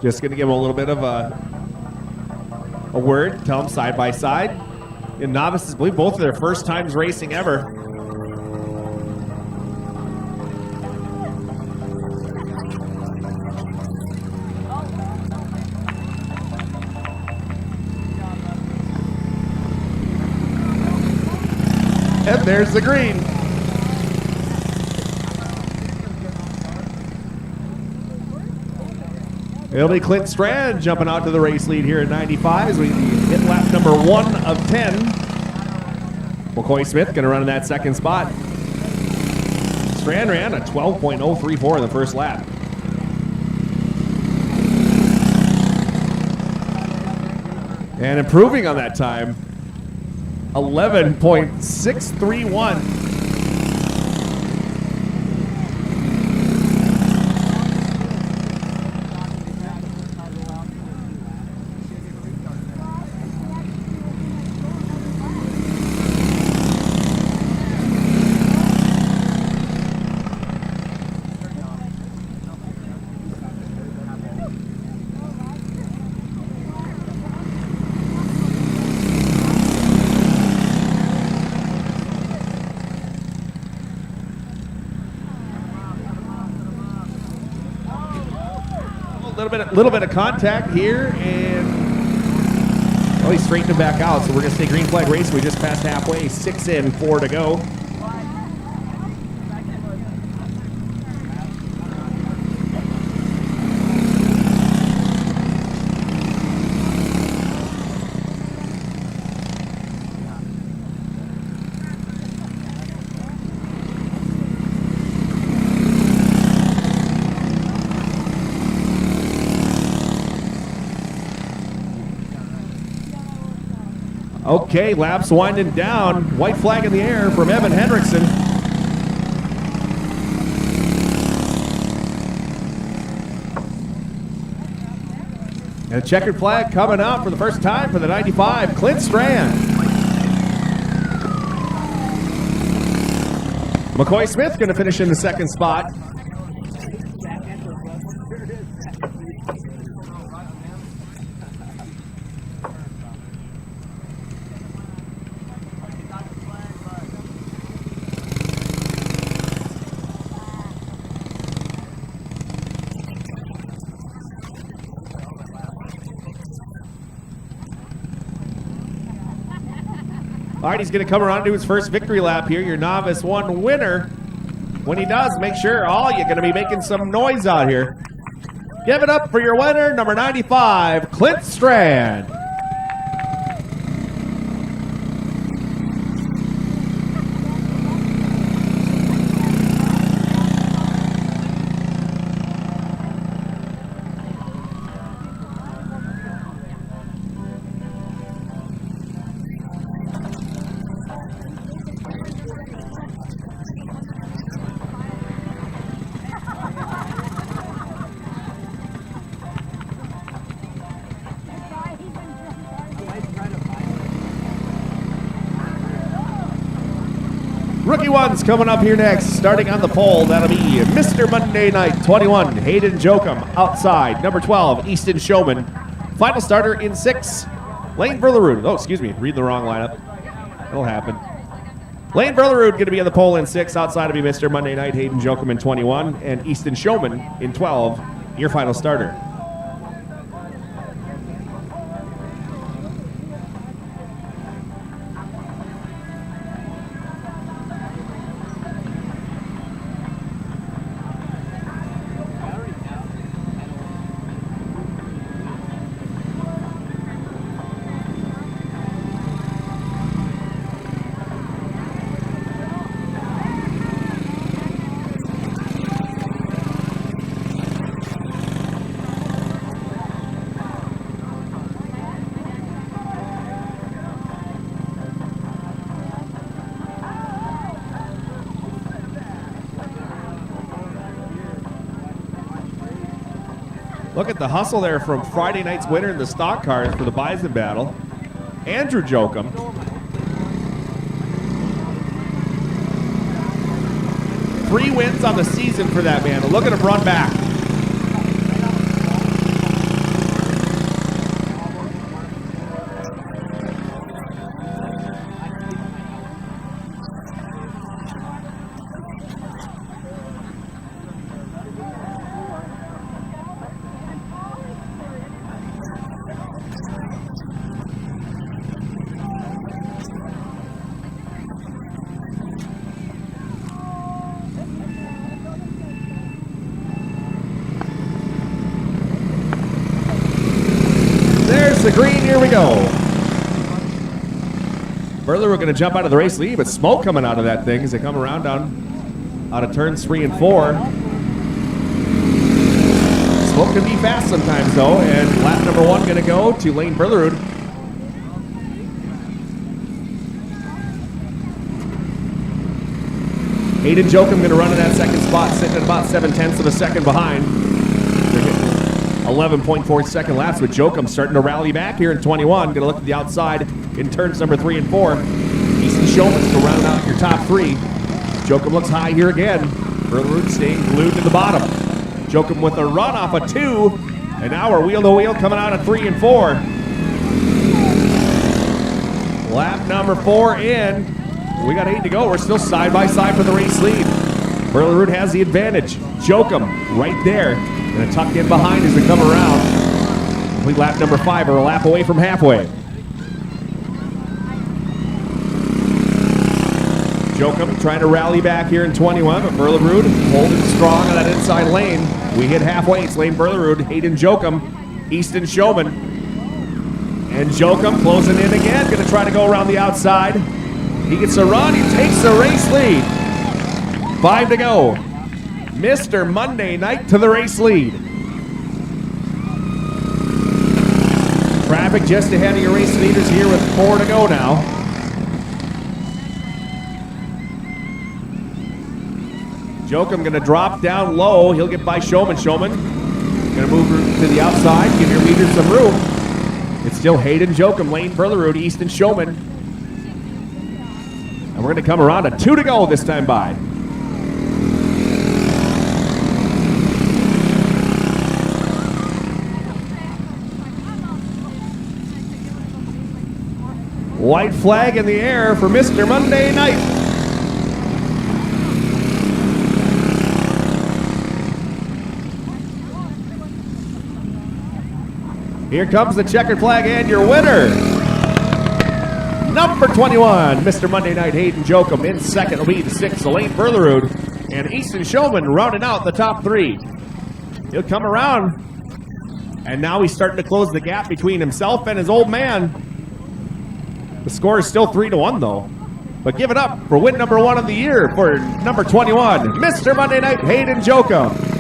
Just going to give them a little bit of a word, tell them side by side. And novices, I believe both of their first times racing ever. And there's the green. It'll be Clint Strand jumping out to the race lead here at 95 as we hit lap number 1 of 10. McCoy Smith going to run in that second spot. Strand ran a 12.034 in the first lap. And improving on that time, 11.631. Little bit of contact here, and he straightened it back out. So we're going to stay green flag race. We just passed halfway, 6 in, 4 to go. Okay, laps winding down. White flag in the air from Evan Henriksen. And a checkered flag coming out for the first time for the 95, Clint Strand. McCoy Smith going to finish in the second spot. All right, he's going to come around to his first victory lap here, your Novice 1 winner. When he does, make sure all you're going to be making some noise out here. Give it up for your winner, number 95, Clint Strand. Rookie ones coming up here next. Starting on the pole, that'll be Mr. Monday Night 21, Hayden Jokum. Outside, number 12, Easton Showman. Final starter in 6, Lane Verlerud. Oh, excuse me, reading the wrong lineup. It'll happen. Lane Verlerud going to be on the pole in 6. Outside will be Mr. Monday Night, Hayden Jokum in 21, and Easton Showman in 12, your final starter. Look at the hustle there from Friday night's winner in the stock cars for the Bison Battle, Andrew Jokum. Three wins on the season for that man. Look at him run back. the green. Here we go. Burler, we're going to jump out of the race lead, but smoke coming out of that thing as they come around down out of turns 3 and 4. Smoke can be fast sometimes, though, and lap number 1 going to go to Lane Burlerud. Hayden Jokum going to run in that second spot, sitting at about 7/10 of a second behind. 11.4 second laps with Jokum starting to rally back here in 21. Going to look to the outside in turns number 3 and 4. Easton Showman's to round out your top 3. Jokum looks high here again. Burlerud staying glued to the bottom. Jokum with a run off of 2. And now we're wheel to wheel coming out of 3 and 4. Lap number 4 in. We got 8 to go. We're still side by side for the race lead. Burlerud has the advantage. Jokum right there. Going to tuck in behind as we come around. Complete lap number 5, or a lap away from halfway. Jokum trying to rally back here in 21, but Burlerud holding strong on that inside lane. We hit halfway. It's Lane Burlerud, Hayden Jokum, Easton Showman. And Jokum closing in again. Going to try to go around the outside. He gets a run. He takes the race lead. 5 to go. Mr. Monday Night to the race lead. Traffic just ahead of your race leaders here with 4 to go now. Jokum going to drop down low. He'll get by Showman. Showman going to move to the outside, give your leaders some room. It's still Hayden Jokum, Lane Burlerud, Easton Showman. And we're going to come around to 2 to go this time by. White flag in the air for Mr. Monday Night. Here comes the checkered flag and your winner. Number 21, Mr. Monday Night, Hayden Jokum. In second will be the 6th, Lane Burlerud. And Easton Showman rounding out the top 3. He'll come around. And now he's starting to close the gap between himself and his old man. The score is still 3-1, though. But give it up for win number 1 of the year for number 21, Mr. Monday Night, Hayden Jokum.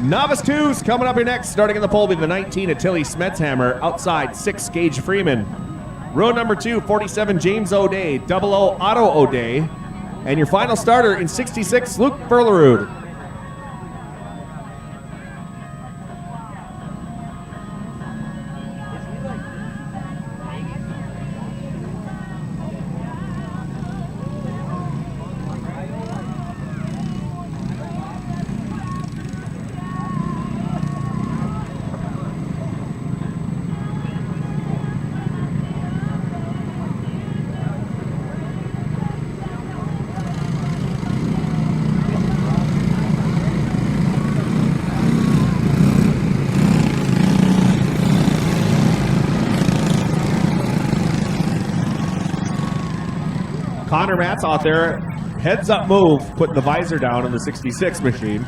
Novice 2's coming up here next. Starting in the pole will be the 19 at Tilly Smetshammer. Outside, 6 Gage Freeman. Row number 2, 47 James O'Day. 00 Otto O'Day. And your final starter in 66, Luke Burlerud. Connor Matz out there, heads up move, putting the visor down on the 66 machine.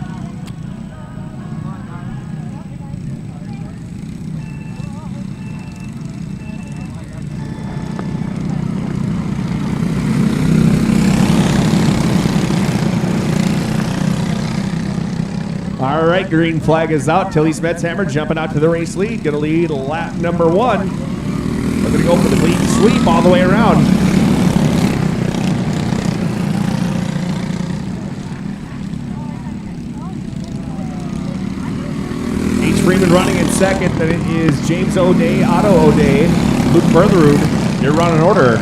All right, green flag is out. Tilly Smetshammer jumping out to the race lead. Going to lead lap number 1. We're going to go for the clean sweep all the way around. Freeman running in second. Then it is James O'Day, Otto O'Day, Luke Burlerud. They're running order.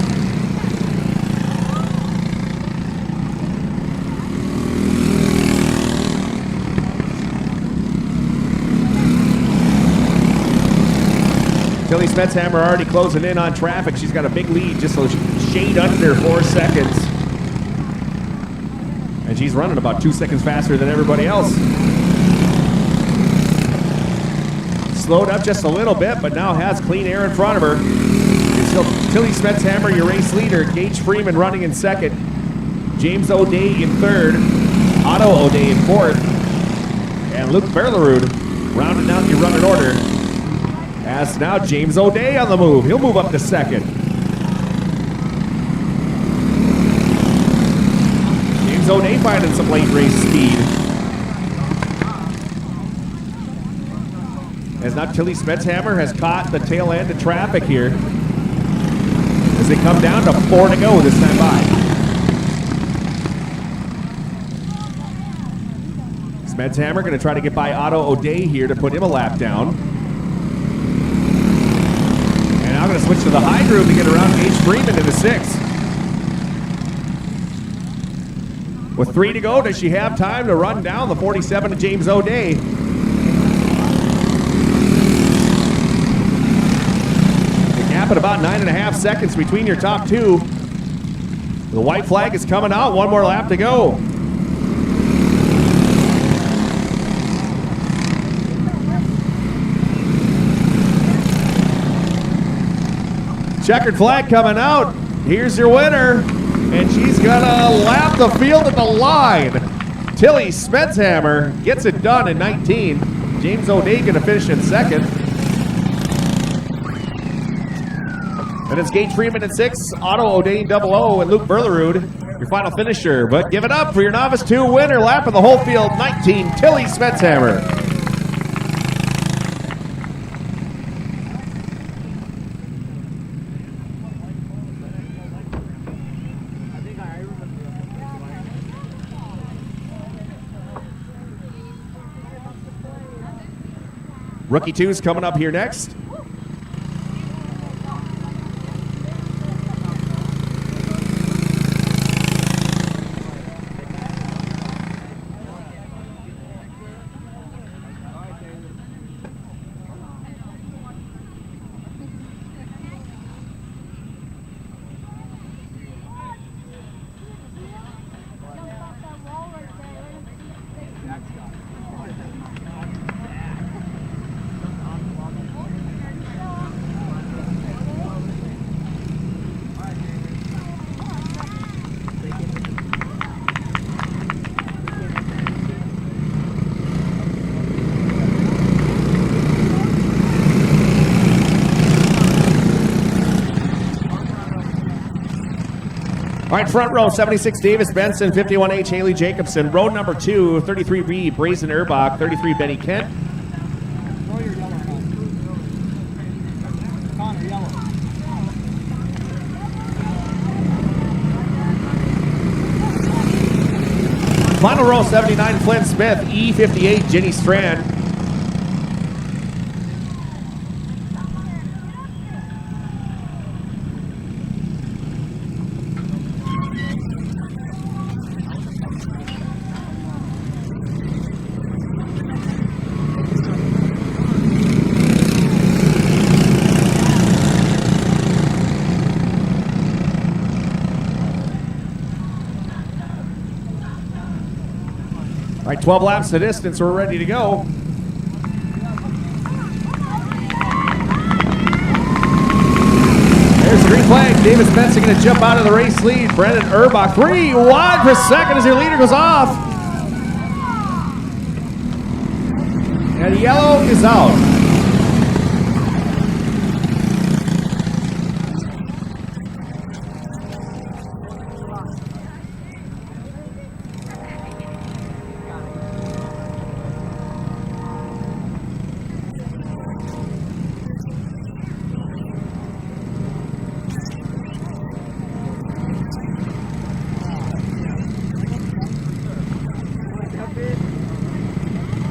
Tilly Smetshammer already closing in on traffic. She's got a big lead, just a shade under 4 seconds. And she's running about 2 seconds faster than everybody else. Slowed up just a little bit, but now has clean air in front of her. It's still Tilly Smetshammer, your race leader. Gage Freeman running in second. James O'Day in third. Otto O'Day in fourth. And Luke Berlerud rounding out your running order. As now James O'Day on the move. He'll move up to second. James O'Day finding some late race speed. As now Tilly Smetshammer has caught the tail end of traffic here. As they come down to 4 to go this time by. Smetshammer going to try to get by Otto O'Day here to put him a lap down. And now going to switch to the high groove to get around Gage Freeman in the 6th. With 3 to go, does she have time to run down the 47 to James O'Day? The gap at about 9.5 seconds between your top two. The white flag is coming out. 1 more lap to go. Checkered flag coming out. Here's your winner. And she's going to lap the field at the line. Tilly Smetshammer gets it done in 19. James O'Day going to finish in second. And it's Gage Freeman in 6, Otto O'Day in 00, and Luke Berlerud, your final finisher. But give it up for your Novice 2 winner, lapping the whole field, 19, Tilly Smetshammer. Rookie 2's coming up here next. All right, front row, 76 Davis Benson, 51H Haley Jacobson. Row number 2, 33 Reed, Brazen Erbach, 33 Benny Kent. Final row, 79 Flynn Smith, E58 Jenny Strand. All right, 12 laps to distance. We're ready to go. There's the green flag. Davis Benson going to jump out of the race lead. Brendan Erbach, 3 wide per second as your leader goes off. And yellow is out.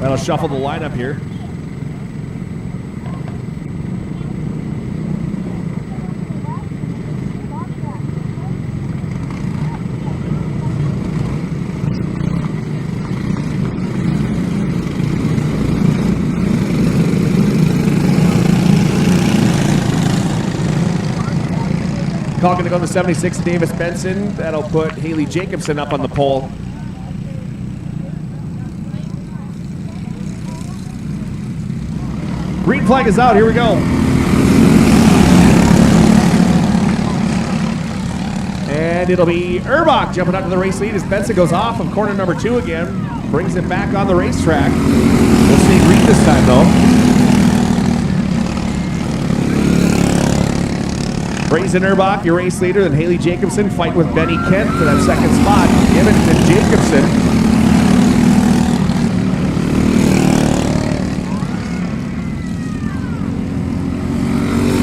That'll shuffle the lineup here. Call going to go to 76, Davis Benson. That'll put Haley Jacobson up on the pole. Green flag is out. Here we go. And it'll be Erbach jumping out to the race lead as Benson goes off of corner number 2 again. Brings it back on the racetrack. We'll see green this time, though. Brazen Erbach, your race leader, then Haley Jacobson fight with Benny Kent for that second spot. Give it to Jacobson.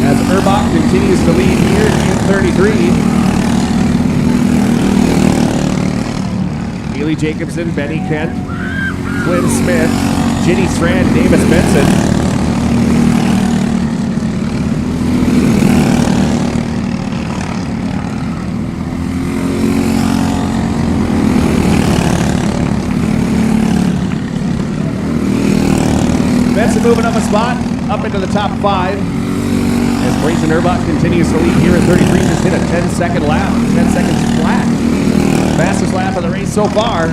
As Erbach continues to lead here in 33. Haley Jacobson, Benny Kent, Flynn Smith, Ginny Strand, Davis Benson. Benson moving up a spot, up into the top 5. As Brazen Erbach continues to lead here at 33, just hit a 10-second lap, 10 seconds flat. Fastest lap of the race so far.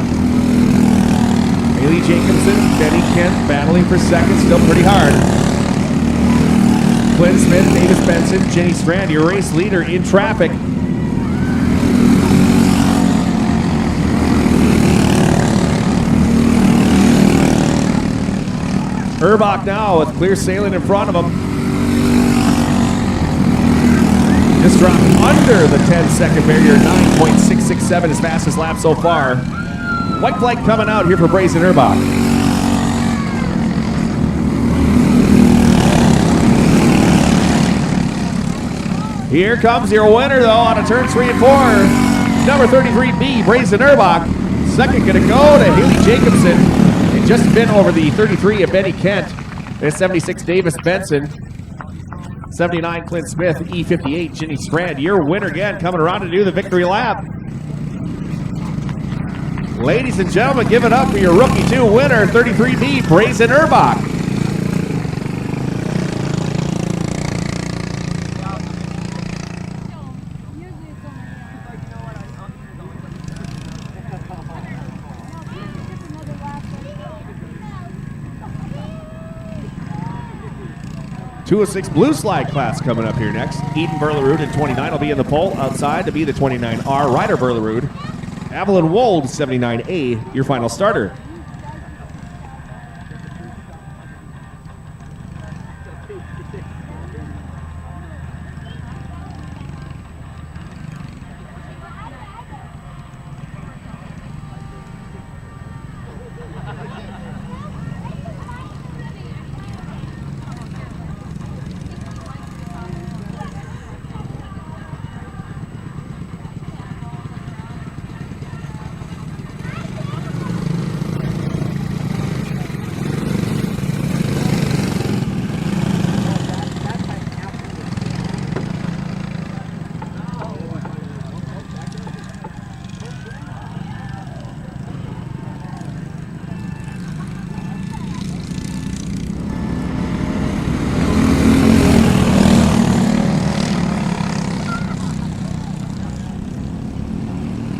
Haley Jacobson, Benny Kent battling for second, still pretty hard. Flynn Smith, Davis Benson, Jenny Strand, your race leader in traffic. Erbach now with clear sailing in front of him. Just dropped under the 10-second barrier, 9.667, his fastest lap so far. White flag coming out here for Brazen Erbach. Here comes your winner, though, on a turn 3 and 4. Number 33B, Brazen Erbach. Second going to go to Haley Jacobson. And just been over the 33 of Benny Kent. There's 76 Davis Benson. 79 Clint Smith, E58 Ginny Strand. Your winner again coming around to do the victory lap. Ladies and gentlemen, give it up for your Rookie 2 winner, 33B, Brazen Erbach. Two of 6 blue slide class coming up here next. Eden Berlerud in 29 will be in the pole outside to be the 29R. Ryder Berlerud. Evelyn Wold, 79A, your final starter.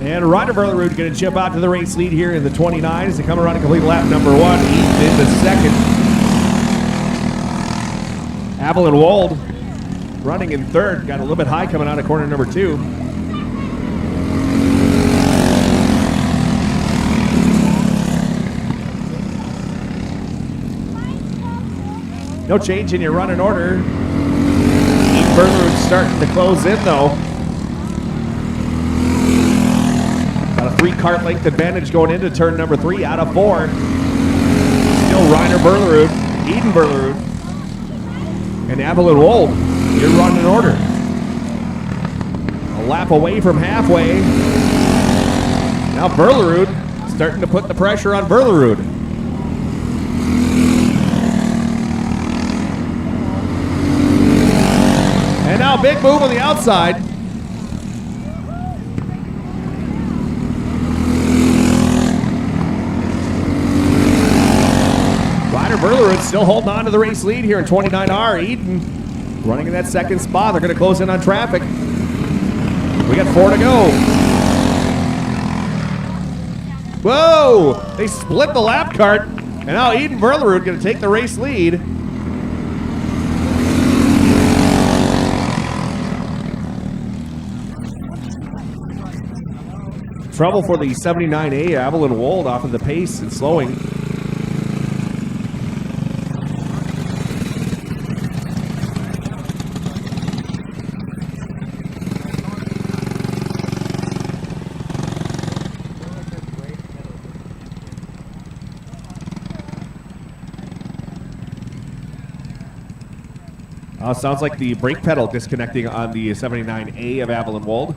And Ryder Berlerud going to jump out to the race lead here in the 29 as they come around to complete lap number 1. Eden in the second. Evelyn Wold running in third. Got a little bit high coming out of corner number 2. No change in your running order. Eden Berlerud starting to close in though. Got a 3-cart length advantage going into turn number 3 out of 4. Still Ryder Berlerud, Eden Berlerud, and Evelyn Wold. Your running order. A lap away from halfway. Now Berlerud starting to put the pressure on Berlerud. And now big move on the outside. Ryder Berlerud still holding on to the race lead here in 29R. Eden running in that second spot. They're going to close in on traffic. We got 4 to go. Whoa! They split the lap cart, and now Eden Verlerud going to take the race lead. Trouble for the 79A Avalon Wold off of the pace and slowing. Sounds like the brake pedal disconnecting on the 79A of Avalon Wold.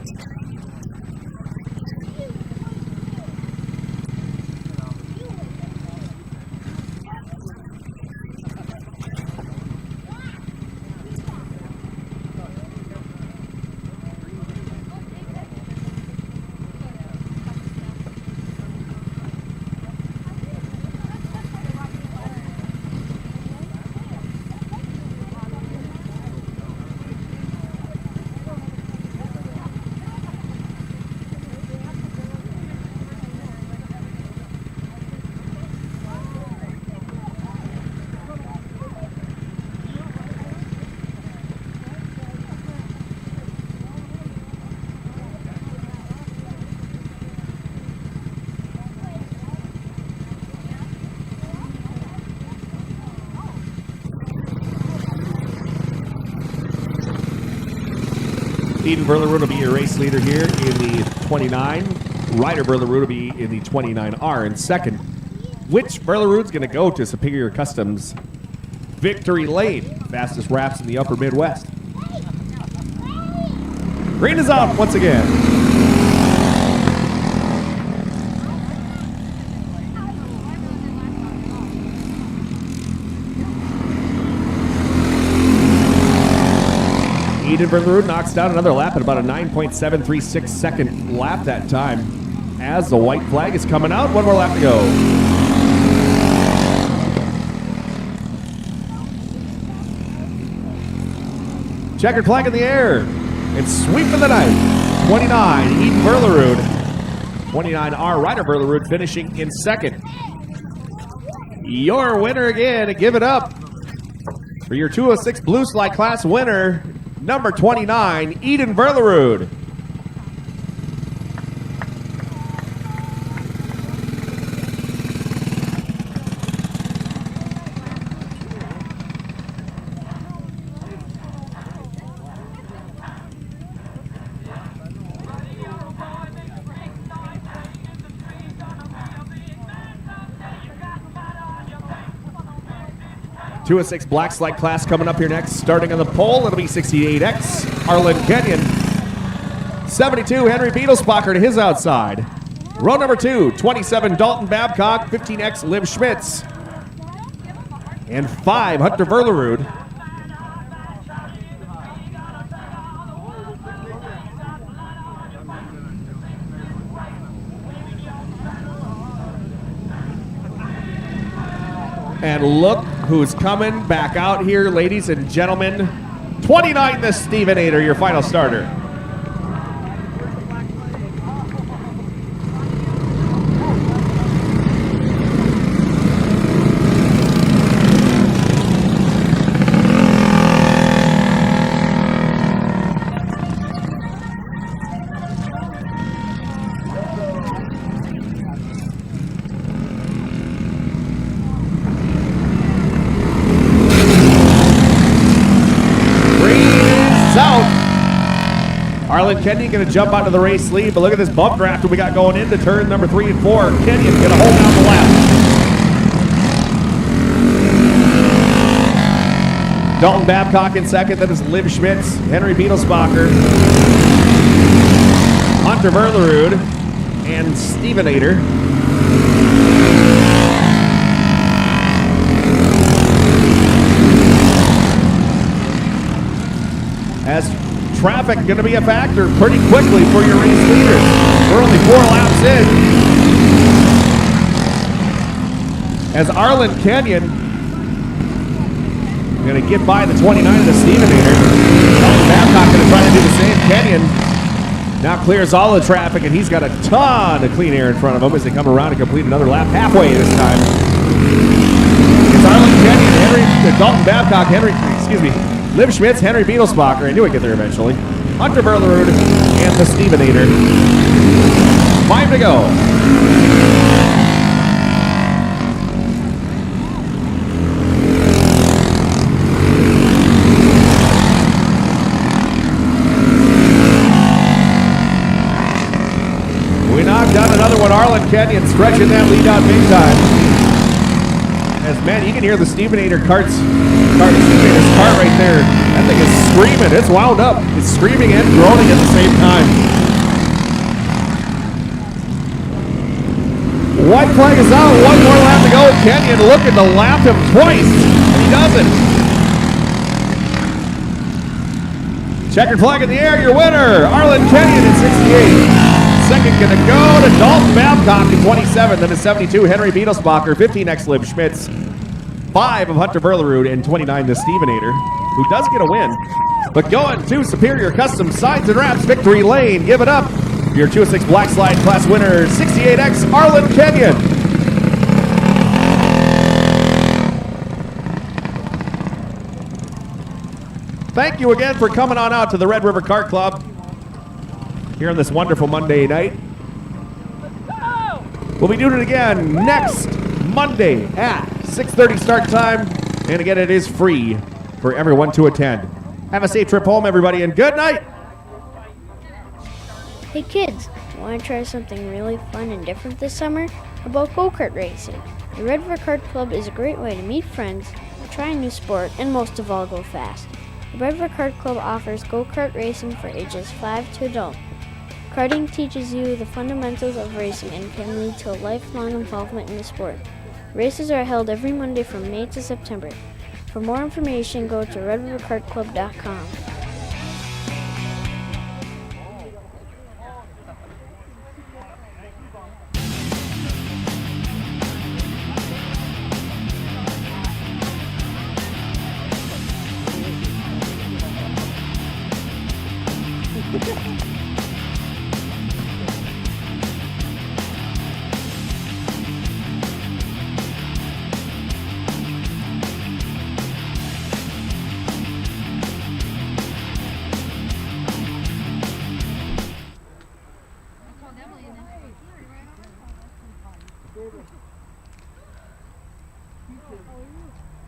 Eden Verlerud will be your race leader here in the 29. Ryder Verlerud will be in the 29R in second. Which Verlerud's going to go to Superior Customs Victory Lane? Fastest wraps in the upper Midwest. Green is out once again. Eden Verlerud knocks down another lap at about a 9.736 second lap that time. As the white flag is coming out, one more lap to go. Checkered flag in the air. It's sweeping the night. 29, Eden Verlerud. 29R, Ryder Verlerud finishing in second. Your winner again, give it up for your 206 Blue Slide Class winner, number 29, Eden Verlerud. Two of 6 Black Slide class coming up here next. Starting on the pole, it'll be 68X, Arlen Kenyon. 72, Henry Beetlesbacher to his outside. Row number 2, 27, Dalton Babcock, 15X, Liv Schmitz. And 5, Hunter Verlerud. And look who's coming back out here, ladies and gentlemen. 29, the Stevenator, your final starter. Arlen Kenyon going to jump onto the race lead, but look at this bump draft we got going into turn number 3 and 4. Kenyon going to hold down the lap. Dalton Babcock in second, then is Liv Schmitz, Henry Beetlesbacher, Hunter Verlerud, and Stevenator. As traffic going to be a factor pretty quickly for your race leaders. We're only 4 laps in. As Arlen Kenyon going to get by the 29 of the Stevenator. Dalton Babcock going to try to do the same. Kenyon Now clears all the traffic, and he's got a ton of clean air in front of him as they come around and complete another lap halfway this time. It's Arlen Kenny, Dalton Babcock, Liv Schmitz, Henry Beetlesbacher. I knew I'd get there eventually. Hunter Berlerud and the Stevenator. 5 to go. We knocked down another one. Arlen Kenyon stretching that lead out big time. As man, you can hear the Stevenator cart's cart right there. That thing is screaming. It's wound up. It's screaming and groaning at the same time. White flag is out. One more lap to go. Kenyon looking to lap him twice, and he doesn't. Checkered flag in the air. Your winner, Arlen Kenyon in 68. Second going to go to Dalton Babcock in 27. Then to 72, Henry Beetlesbacher. 15X Liv Schmitz. 5 of Hunter Berlerud. And 29 the Stevenator, who does get a win. But going to Superior Custom Signs and Wraps Victory Lane. Give it up. Your 206 Black Slide Class winner, 68X Arlen Kenyon. Thank you again for coming on out to the Red River Kart Club here on this wonderful Monday night. We'll be doing it again next Monday at 6:30 start time. And again, it is free for everyone to attend. Have a safe trip home, everybody, and good night. Hey kids, want to try something really fun and different this summer? How about go-kart racing? The Red River Kart Club is a great way to meet friends, try a new sport, and most of all, go fast. The Red River Kart Club offers go-kart racing for ages 5 to adult. Karting teaches you the fundamentals of racing and can lead to a lifelong involvement in the sport. Races are held every Monday from May to September. For more information, go to redriverkartclub.com. Oh,